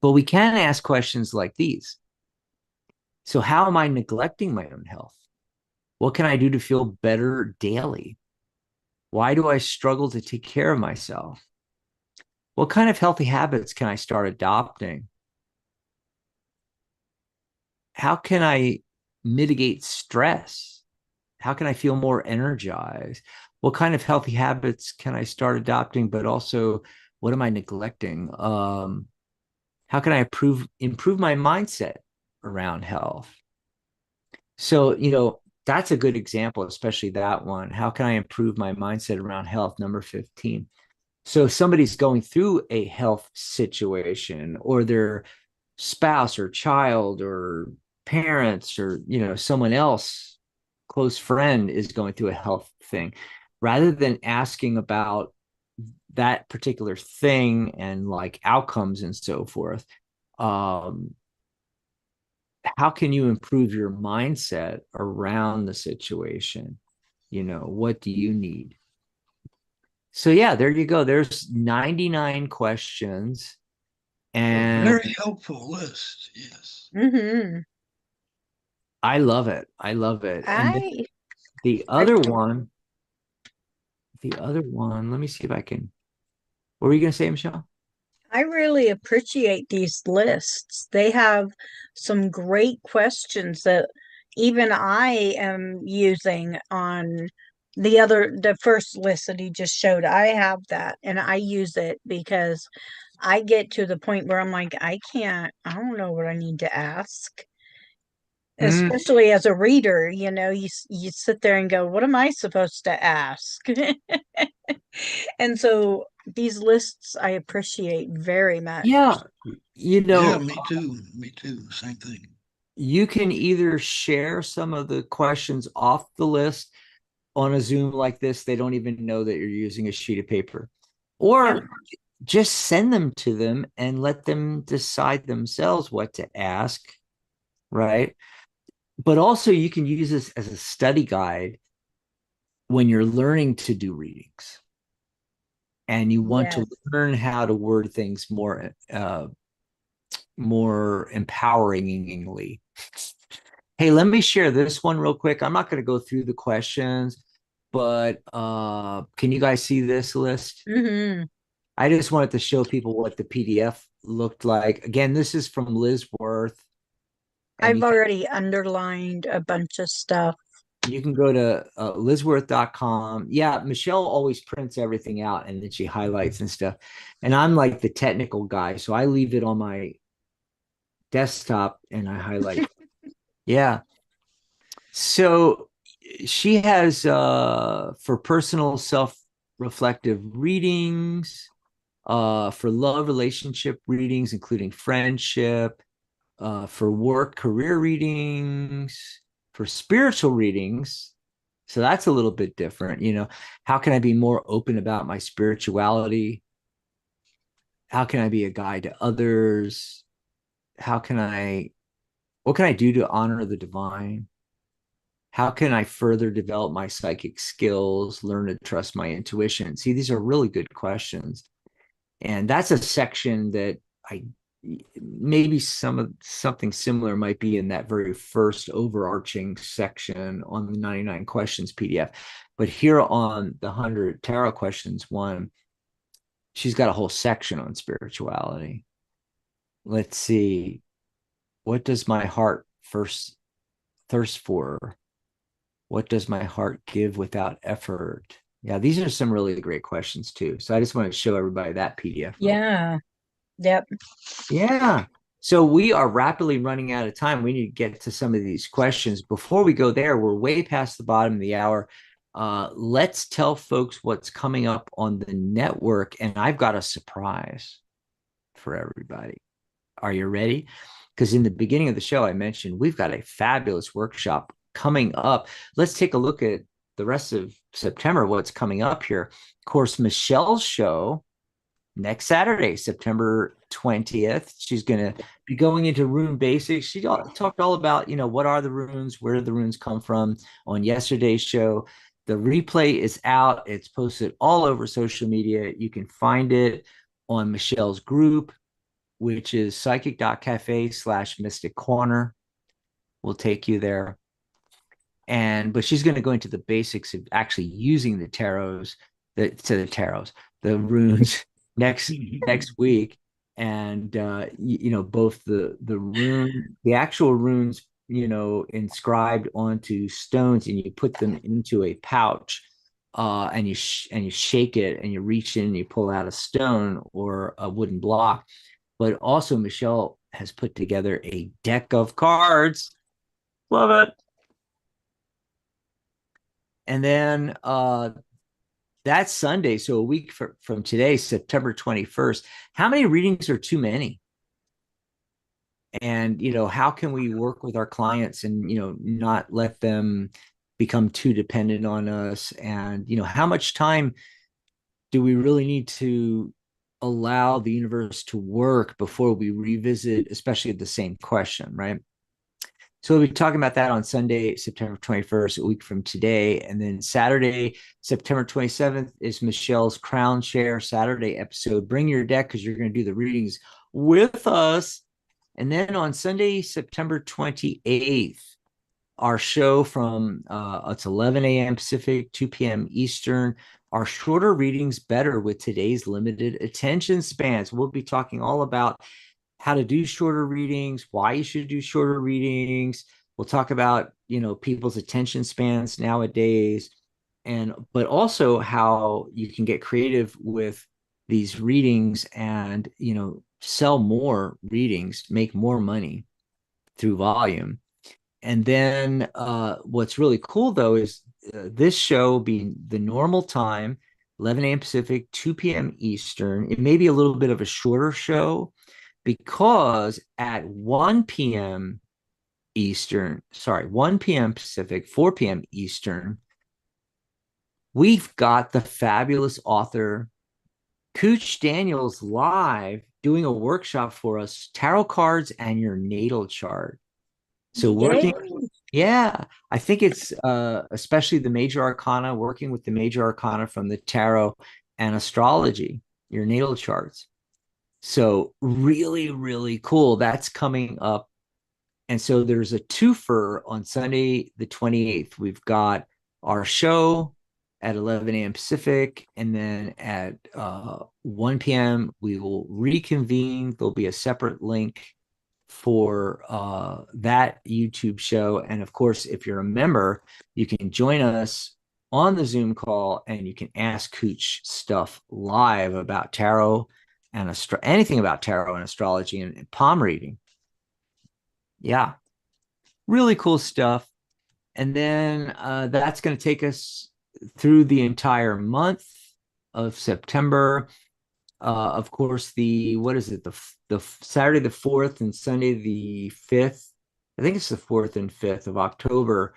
But we can ask questions like these. So how am I neglecting my own health? What can I do to feel better daily? Why do I struggle to take care of myself? What kind of healthy habits can I start adopting? How can I mitigate stress? How can I feel more energized? What kind of healthy habits can I start adopting? But also, what am I neglecting? How can I improve my mindset around health? So, that's a good example, especially that one. How can I improve my mindset around health? Number 15. So if somebody's going through a health situation, or their spouse or child or parents, or someone else, close friend, is going through a health thing, rather than asking about that particular thing and like outcomes and so forth, um how can you improve your mindset around the situation? What do you need? So yeah, there you go. There's 99 questions. A And very helpful list. Yes. Mm-hmm. I love it. I love it. And then I the I other one, let me see if I can. What were you going to say, Michelle? I really appreciate these lists. They have some great questions that even I am using on the first list that he just showed. I have that and I use it because I get to the point where I'm like, I don't know what I need to ask. Mm, Especially as a reader, you sit there and go, what am I supposed to ask? And so these lists I appreciate very much. yeah, Yeah, me too. Me too. Same thing. you can either share some of the questions off the list on a Zoom like this. They don't even know that you're using a sheet of paper, Yep. or just send them to them and let them decide themselves what to ask, right? But also, you can use this as a study guide when you're learning to do readings and you want to Yes. learn how to word things more empoweringly. Hey, let me share this one real quick. I'm not going to go through the questions, but can you guys see this list? Hmm. I just wanted to show people what the PDF looked like. Again, this is from Liz Worth, and I've already underlined a bunch of stuff. you can go to lizworth.com. Yeah, Michelle always prints everything out and then she highlights and stuff. And I'm like the technical guy, so I leave it on my desktop and I highlight. Yeah. So she has for personal self-reflective readings, for love relationship readings, including friendship, for work career readings, for spiritual readings. So that's a little bit different. How can I be more open about my spirituality? how can I be a guide to others? What can I do to honor the divine? How can I further develop my psychic skills, learn to trust my intuition? See, these are really good questions. And that's a section that I maybe something similar might be in that very first overarching section on the 99 questions PDF. But here on the 100 tarot questions one, she's got a whole section on spirituality. Let's see. What does my heart first thirst for? What does my heart give without effort? Yeah, these are some really great questions too. So I just want to show everybody that PDF. Yeah. Yep. Yeah. So we are rapidly running out of time. We need to get to some of these questions. Before we go there, we're way past the bottom of the hour. Let's tell folks what's coming up on the network. And I've got a surprise for everybody. Are you ready? Because in the beginning of the show, I mentioned we've got a fabulous workshop coming up. Let's take a look at the rest of September, what's coming up here. Of course, Michelle's show next Saturday, September 20th. She's going to be going into rune basics. She talked all about, what are the runes? Where do the runes come from on yesterday's show? The replay is out. It's posted all over social media. You can find it on Michelle's group, which is psychic.cafe/mystic corner. We'll take you there. But she's going to go into the basics of actually using the the runes next week. And both the actual runes, inscribed onto stones, and you put them into a pouch, and you shake it, and you reach in and you pull out a stone or a wooden block. But also Michelle has put together a deck of cards. Love it. And then that's Sunday, so a week from today, September 21st. How many readings are too many? And, how can we work with our clients and, not let them become too dependent on us? And, how much time do we really need to allow the universe to work before we revisit, especially the same question, right? So we'll be talking about that on Sunday, September 21st, a week from today. And then Saturday, September 27th is Michelle's Crown Share Saturday episode. Bring your deck because you're going to do the readings with us. And then on Sunday, September 28th, our show from it's 11 a.m. Pacific, 2 p.m. Eastern. Our shorter readings better with today's limited attention spans. We'll be talking all about how to do shorter readings, why you should do shorter readings. We'll talk about, people's attention spans nowadays, but also how you can get creative with these readings and, sell more readings, make more money through volume. And then what's really cool, though, is this show being the normal time, 11 a.m. Pacific, 2 p.m. Eastern. It may be a little bit of a shorter show because at 1 p.m. Eastern, 1 p.m. Pacific, 4 p.m. Eastern, we've got the fabulous author Cooch Daniels live doing a workshop for us, tarot cards and your natal chart. So I think it's especially the major arcana, working with the major arcana from the tarot and astrology, your natal charts. So really, really cool. That's coming up. And so there's a twofer on Sunday, the 28th. We've got our show at 11 a.m. Pacific. And then at 1 p.m., we will reconvene. There'll be a separate link for that YouTube show. And of course, if you're a member, you can join us on the Zoom call and you can ask Cooch stuff live about tarot and anything about tarot and astrology and palm reading. Yeah, really cool stuff. And then that's going to take us through the entire month of September. Of course, the Saturday the 4th and Sunday the 5th, I think it's the 4th and 5th of October,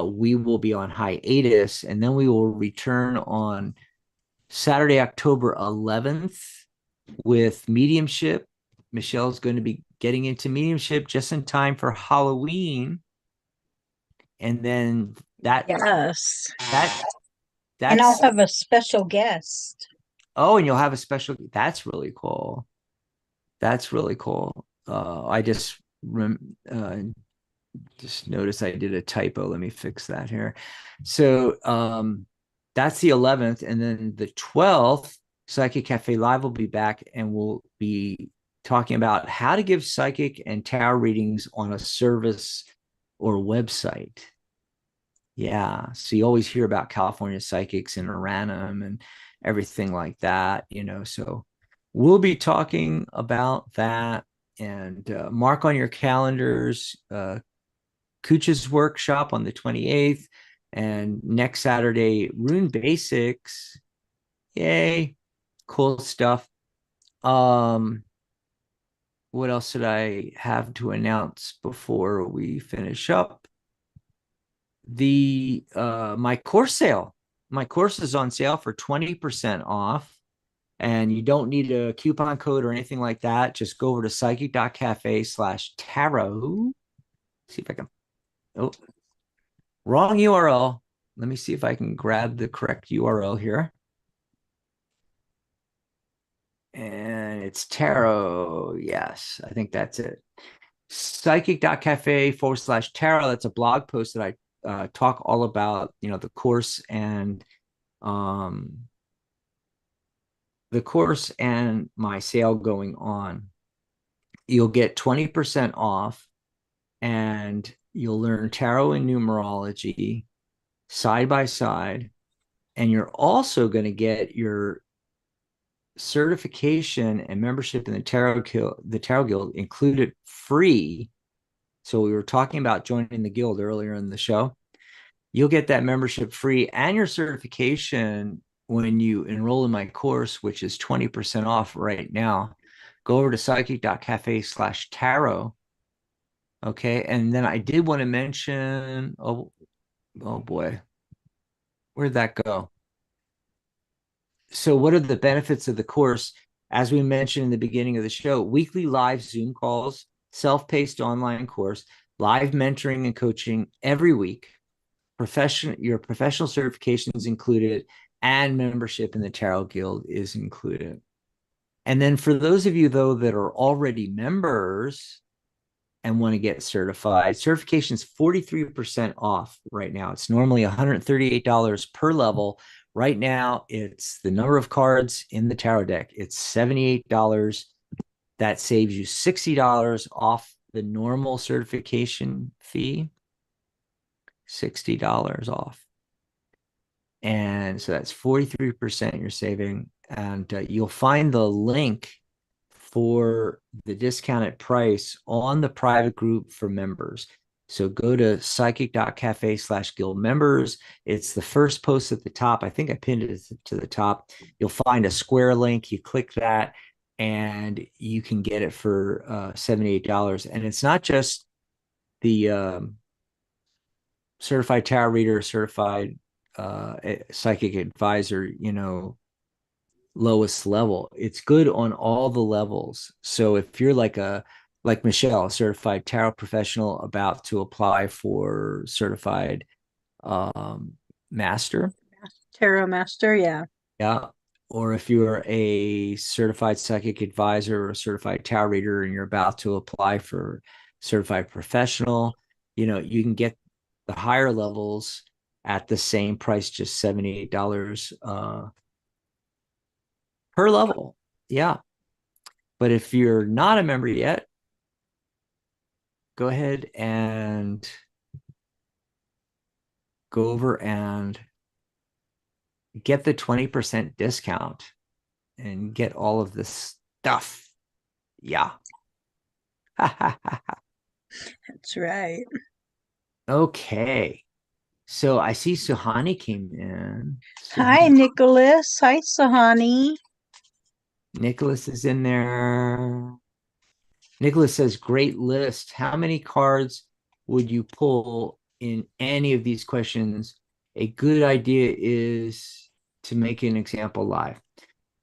we will be on hiatus, and then we will return on Saturday, October 11th with mediumship. Michelle's going to be getting into mediumship just in time for Halloween. And then Yes. And I'll that's have a special guest. oh, and you'll have a special. That's really cool. That's really cool. I just noticed I did a typo. Let me fix that here. So that's the 11th, and then the 12th, Psychic Cafe Live will be back, and we'll be talking about how to give psychic and tarot readings on a service or website. Yeah. So you always hear about California psychics and Uranum and everything like that, you know. So we'll be talking about that, and mark on your calendars Kucha's workshop on the 28th, and next Saturday, Rune Basics. Yay. Cool stuff. What else did I have to announce before we finish up? The my course sale. My course is on sale for 20% off, and you don't need a coupon code or anything like that. Just go over to psychic.cafe/tarot. See if I can. Oh, wrong URL. Let me see if I can grab the correct URL here. And it's tarot. Yes, I think that's it. Psychic.cafe/tarot. That's a blog post that I talk all about, you know, the course and my sale going on. You'll get 20% off, and you'll learn tarot and numerology side by side. And you're also going to get your certification and membership in the Tarot Guild included free. So we were talking about joining the guild earlier in the show. You'll get that membership free and your certification when you enroll in my course, which is 20% off right now. Go over to psychic.cafe/tarot. Okay. And then I did want to mention, oh boy, where'd that go? So what are the benefits of the course? As we mentioned in the beginning of the show, weekly live Zoom calls, self-paced online course, live mentoring and coaching every week, your professional certifications included, and membership in the Tarot Guild is included. And then for those of you, though, that are already members and want to get certified, certification is 43% off right now. It's normally $138 per level. Right now, it's the number of cards in the tarot deck. It's $78. That saves you $60 off the normal certification fee. $60 off. And so that's 43% you're saving. And you'll find the link for the discounted price on the private group for members. So go to psychic.cafe/guild members. It's the first post at the top. I think I pinned it to the top. You'll find a square link. You click that and you can get it for $78. And it's not just the certified tarot reader, certified psychic advisor, you know, lowest level. It's good on all the levels. So if you're like Michelle, a certified tarot professional about to apply for certified master. Tarot master, yeah. Yeah. Or if you're a certified psychic advisor or a certified tarot reader and you're about to apply for certified professional, you know, you can get the higher levels at the same price, just $78 per level. Yeah. But if you're not a member yet, go ahead and go over and get the 20% discount and get all of this stuff. Yeah. That's right. Okay. So I see Suhani came in. Hi, Nicholas. Hi, Sahani. Nicholas is in there. Nicholas says, great list. How many cards would you pull in any of these questions? A good idea is to make an example live.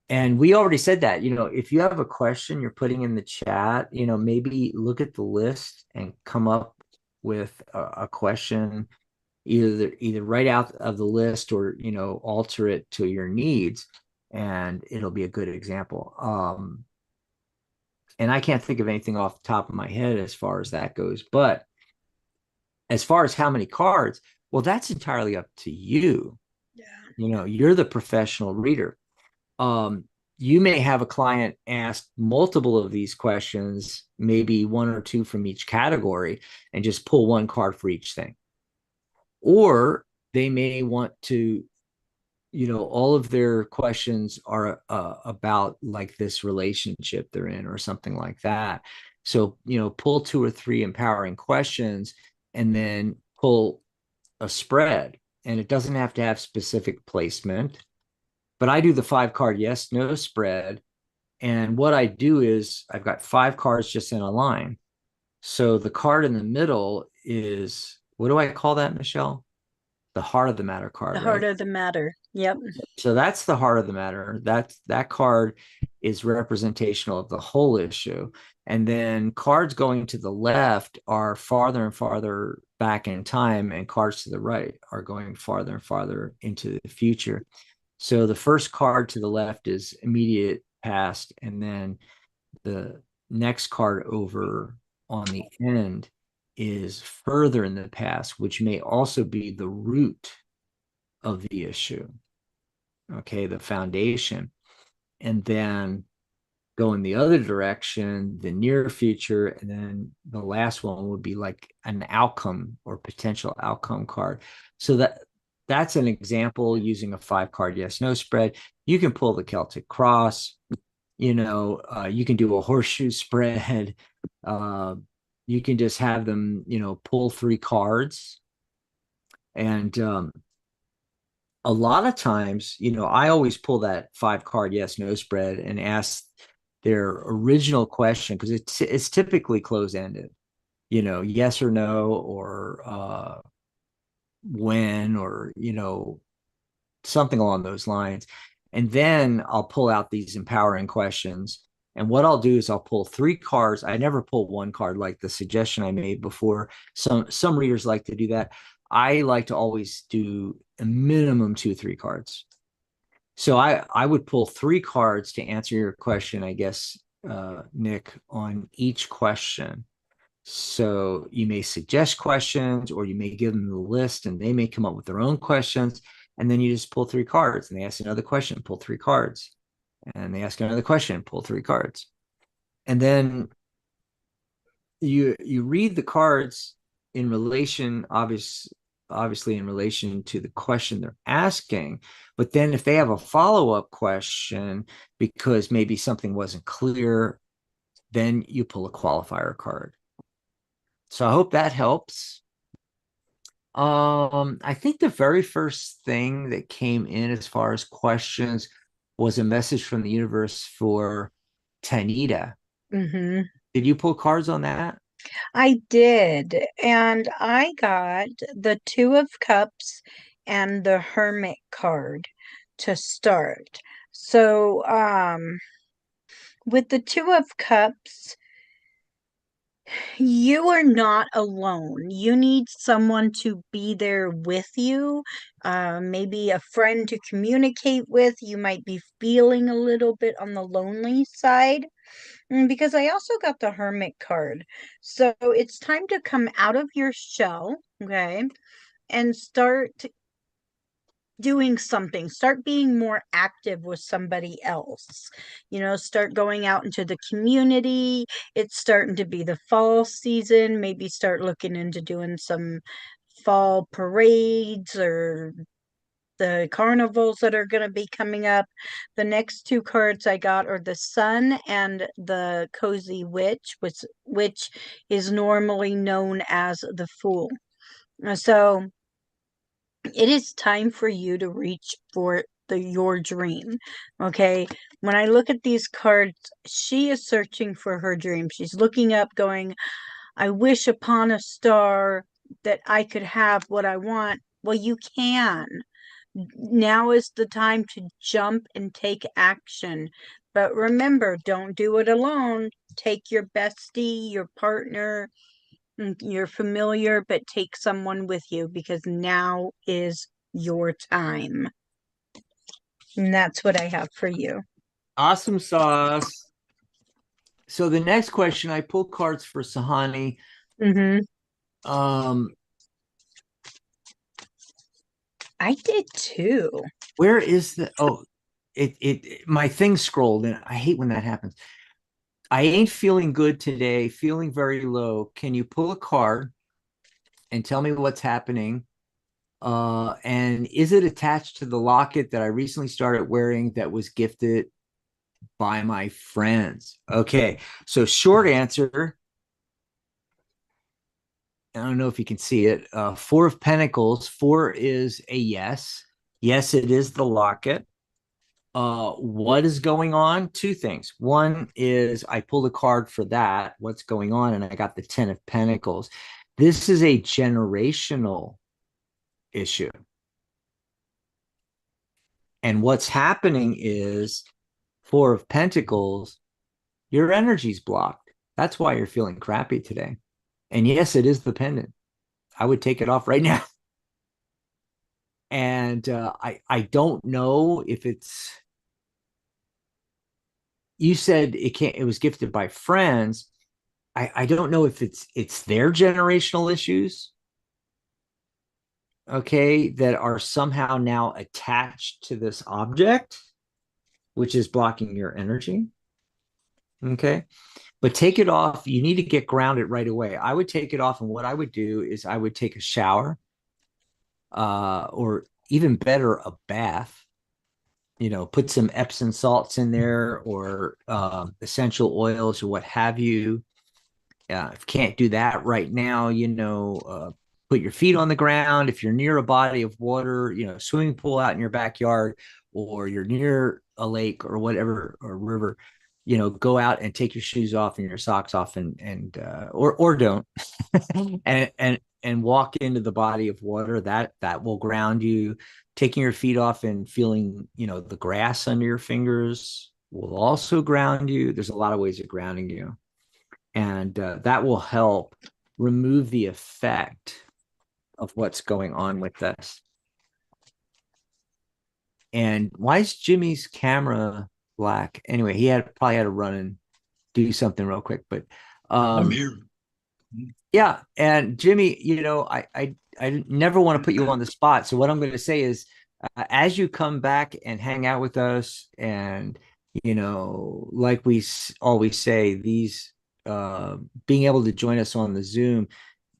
And we already said that, if you have a question you're putting in the chat, maybe look at the list and come up with a question, either right out of the list or, alter it to your needs, and it'll be a good example. And I can't think of anything off the top of my head as far as that goes. But as far as how many cards, well, that's entirely up to you. Yeah. You're the professional reader. You may have a client ask multiple of these questions, maybe one or two from each category, and just pull one card for each thing. Or they may want to, all of their questions are about like this relationship they're in or something like that. So, pull two or three empowering questions and then pull a spread. And it doesn't have to have specific placement, but I do the 5 card yes, no spread. And what I do is I've got 5 cards just in a line. So the card in the middle is, what do I call that, Michelle? The heart of the matter card, The right? heart of the matter. Yep. So that's the heart of the matter. That card is representational of the whole issue. And then cards going to the left are farther and farther back in time, and cards to the right are going farther and farther into the future. So the first card to the left is immediate past, and then the next card over on the end is further in the past, which may also be the root of the issue. Okay, the foundation. And then go in the other direction, the near future, and then the last one would be like an outcome or potential outcome card. So that's an example using a 5 card yes no spread. You can pull the Celtic cross, you can do a horseshoe spread. You can just have them, pull 3 cards. And a lot of times, I always pull that 5 card yes no spread and ask their original question, because it's typically close-ended, yes or no, or when, or something along those lines. And then I'll pull out these empowering questions. And what I'll do is I'll pull 3 cards. I never pull 1 card like the suggestion I made before. Some readers like to do that. I like to always do a minimum 2-3 cards. So I would pull 3 cards to answer your question, I guess, Nick, on each question. So you may suggest questions, or you may give them the list and they may come up with their own questions. And then you just pull 3 cards, and they ask another question, pull 3 cards. And they ask another question, pull 3 cards. And then you read the cards in relation, obviously in relation to the question they're asking. But then if they have a follow-up question because maybe something wasn't clear, then you pull a qualifier card. So I hope that helps. I think the very first thing that came in as far as questions was a message from the universe for Tanita. Mm-hmm. Did you pull cards on that? I did, and I got the Two of Cups and the Hermit card to start. So, with the Two of Cups, you are not alone. You need someone to be there with you, maybe a friend to communicate with. You might be feeling a little bit on the lonely side. Because I also got the Hermit card. So it's time to come out of your shell, okay, and start doing something. Start being more active with somebody else. Start going out into the community. It's starting to be the fall season. Maybe start looking into doing some fall parades or the carnivals that are going to be coming up. The next 2 cards I got are the Sun and the Cozy Witch, which is normally known as the Fool. So it is time for you to reach for your dream. Okay. When I look at these cards, she is searching for her dream. She's looking up, going, I wish upon a star that I could have what I want. Well, you can. Now is the time to jump and take action. But remember, don't do it alone. Take your bestie, your partner, your familiar, but take someone with you, because now is your time. And that's what I have for you. Awesome sauce. So the next question, I pulled cards for Sahani. Mm-hmm. Um, I did too. where is the my thing scrolled, and I hate when that happens. I ain't feeling good today, feeling very low. Can you pull a card and tell me what's happening? And is it attached to the locket that I recently started wearing that was gifted by my friends? Okay, so short answer, I don't know if you can see it. Four of Pentacles. Four is a yes. Yes, it is the locket. What is going on? Two things. One is I pulled a card for that. What's going on? And I got the 10 of Pentacles. This is a generational issue. And what's happening is Four of Pentacles, your energy's blocked. That's why you're feeling crappy today. And yes, it is the pendant. I would take it off right now. And I don't know if it's, you said it was gifted by friends. I don't know if it's their generational issues, okay, that are somehow now attached to this object, which is blocking your energy. Okay. But take it off. You need to get grounded right away. I would take it off, and what I would do is I would take a shower, or even better, a bath. Put some Epsom salts in there, or essential oils, or what have you. If you can't do that right now, put your feet on the ground. If you're near a body of water, swimming pool out in your backyard, or you're near a lake or whatever, or river, go out and take your shoes off and your socks off, or don't, and walk into the body of water. That will ground you. Taking your feet off and feeling, the grass under your fingers will also ground you. There's a lot of ways of grounding you. And that will help remove the effect of what's going on with this. And why is Jimmy's camera black? Anyway, he probably had to run and do something real quick. But I'm here. yeah, and Jimmy, I never want to put you on the spot. So what I'm going to say is, as you come back and hang out with us, and like we always say, these being able to join us on the Zoom,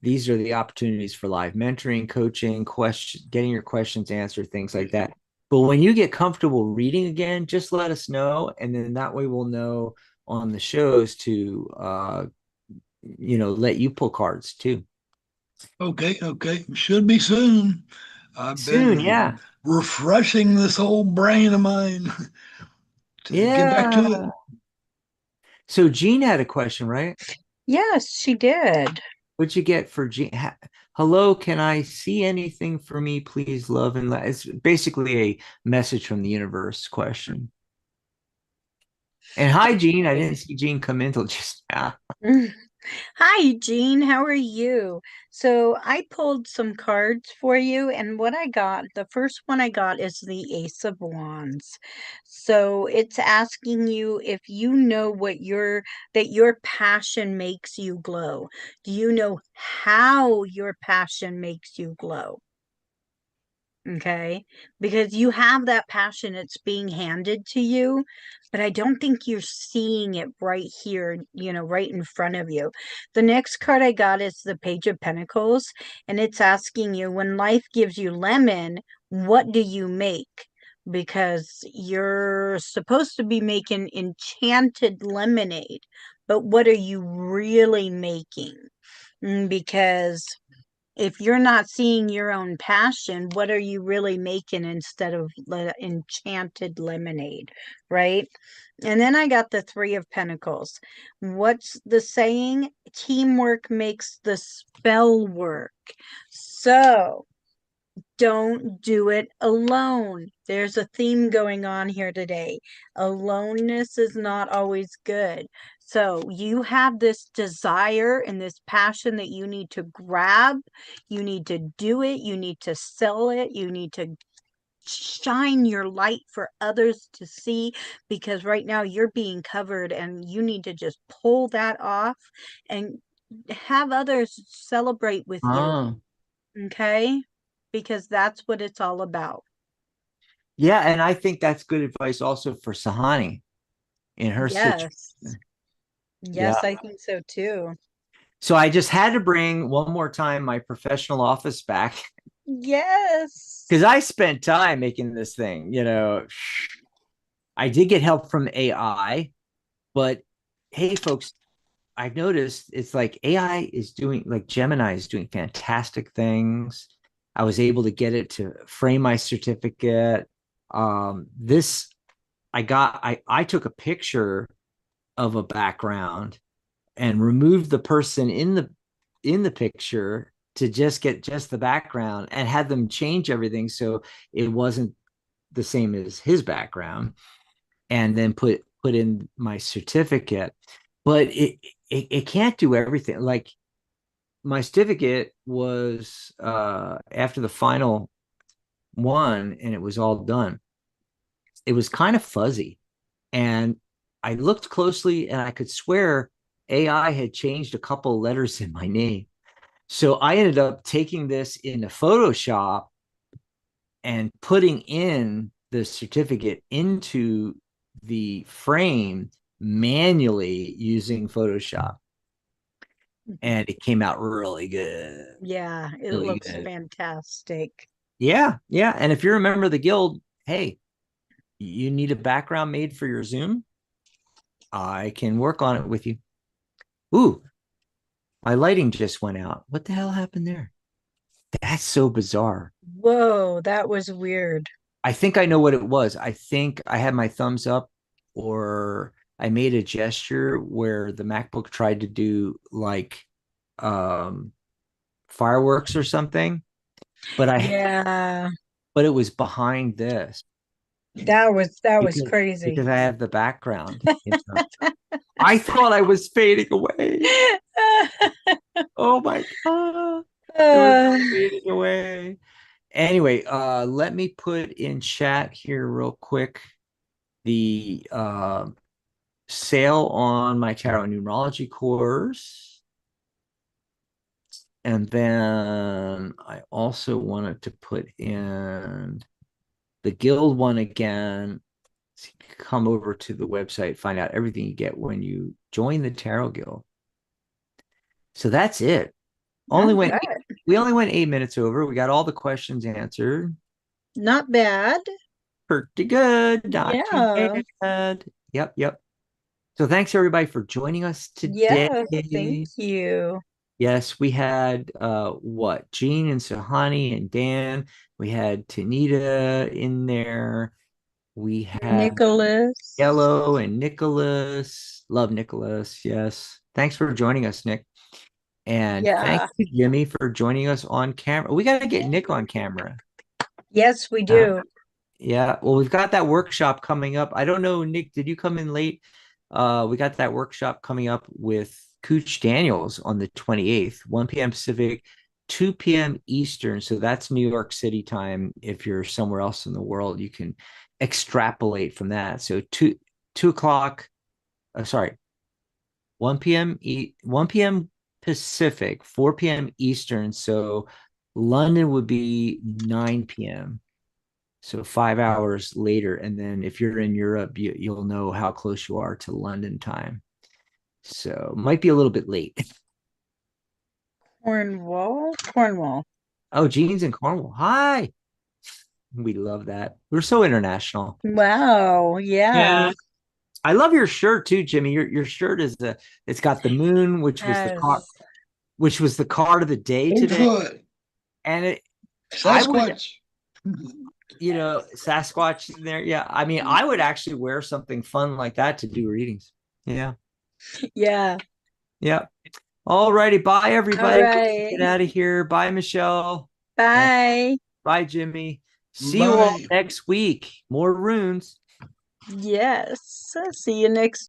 these are the opportunities for live mentoring, coaching, getting your questions answered, things like that. But when you get comfortable reading again, just let us know, and then that way we'll know on the shows to let you pull cards too. Okay. Should be soon. I've Soon, been yeah. refreshing this old brain of mine to get back to it. Yeah. So Jean had a question, right? Yes, she did. What'd you get for Jean? Hello, can I see anything for me, please, love and light? It's basically a message from the universe question. And hi, Jean. I didn't see Jean come in till just now. Hi, Jean. How are you? So I pulled some cards for you, and what I got, the first one I got is the Ace of Wands. So it's asking you if you know that your passion makes you glow. Do you know how your passion makes you glow? Okay, because you have that passion, it's being handed to you, but I don't think you're seeing it right here, right in front of you. The next card I got is the Page of Pentacles, and it's asking you, when life gives you lemon, what do you make? Because you're supposed to be making enchanted lemonade, but what are you really making? Because if you're not seeing your own passion, what are you really making instead of enchanted lemonade, right? And then I got the Three of Pentacles. What's the saying? Teamwork makes the spell work. So don't do it alone. There's a theme going on here today. Aloneness is not always good. So you have this desire and this passion that you need to grab. You need to do it. You need to sell it. You need to shine your light for others to see, because right now you're being covered and you need to just pull that off and have others celebrate with you. Oh. Okay? Because that's what it's all about. Yeah, and I think that's good advice also for Sahani in her situation. Yes. Yeah. Yes, I think so too. So I just had to bring one more time my professional office back Yes. because I spent time making this thing. I did get help from AI, but hey, folks, I've noticed it's like AI is doing, like Gemini is doing fantastic things. I was able to get it to frame my certificate. This I took a picture of a background and removed the person in the picture to just get just the background and had them change everything so it wasn't the same as his background, and then put in my certificate. But it can't do everything. Like my certificate was after the final one and it was all done, it was kind of fuzzy. And I looked closely and I could swear AI had changed a couple letters in my name. So I ended up taking this into Photoshop and putting in the certificate into the frame manually using Photoshop. And it came out really good. Yeah, it Really looks good. fantastic. Yeah, yeah. And if you're a member of the guild, hey, you need a background made for your Zoom, I can work on it with you. Ooh, my lighting just went out. What the hell happened there? That's so bizarre. Whoa, that was weird. I think I know what it was. I think I had my thumbs up, or I made a gesture where the MacBook tried to do like um fireworks or something, but I Yeah, but it was behind this that was because crazy. I have the background. I thought I was fading away. Oh my god. It was Uh, fading away. Anyway, let me put in chat here real quick the sale on my tarot numerology course. And then I also wanted to put in the guild one again. So you can come over to the website, find out everything you get when you join the tarot guild. So that's it. all Only went right. We only went 8 minutes over. We got all the questions answered. Not bad. Pretty good. Not too Yeah. bad. Yep, yep. So thanks everybody for joining us today. Yes, thank you. Yes, we had what? Jean and Sahani and Dan. We had Tanita in there. We had Nicholas. Yellow and Nicholas. Love Nicholas. Yes. Thanks for joining us, Nick. And thank Yeah. you, Jimmy, for joining us on camera. We got to get Nick on camera. Yes, we Uh, do. yeah. Well, we've got that workshop coming up. I don't know, Nick, did you come in late? We got that workshop coming up with Cooch Daniels on the 28th, 1 p.m. Pacific, 2 p.m. Eastern. So that's New York City time. If you're somewhere else in the world, you can extrapolate from that. So two o'clock, sorry, 1 p.m. 1 p.m. Pacific, 4 p.m. Eastern. So London would be 9 p.m. So 5 hours later. And then if you're in Europe, you'll know how close you are to London time. So might be a little bit late. Cornwall? Cornwall. Oh, Jean's in Cornwall. Hi. We love that. We're so international. Wow, Yeah. yeah. I love your shirt too, Jimmy. Your shirt is it's got the moon, Yes. which was the card of the day today. Bigfoot, And I would, Sasquatch. Sasquatch in there. Yeah. I mean, I would actually wear something fun like that to do readings. Yeah. Yeah. Yeah. All righty. Bye, All everybody. right. Get out of here. Bye, Michelle. And Bye. Bye, Jimmy. See you all Bye. next week. More runes. Yes. See you next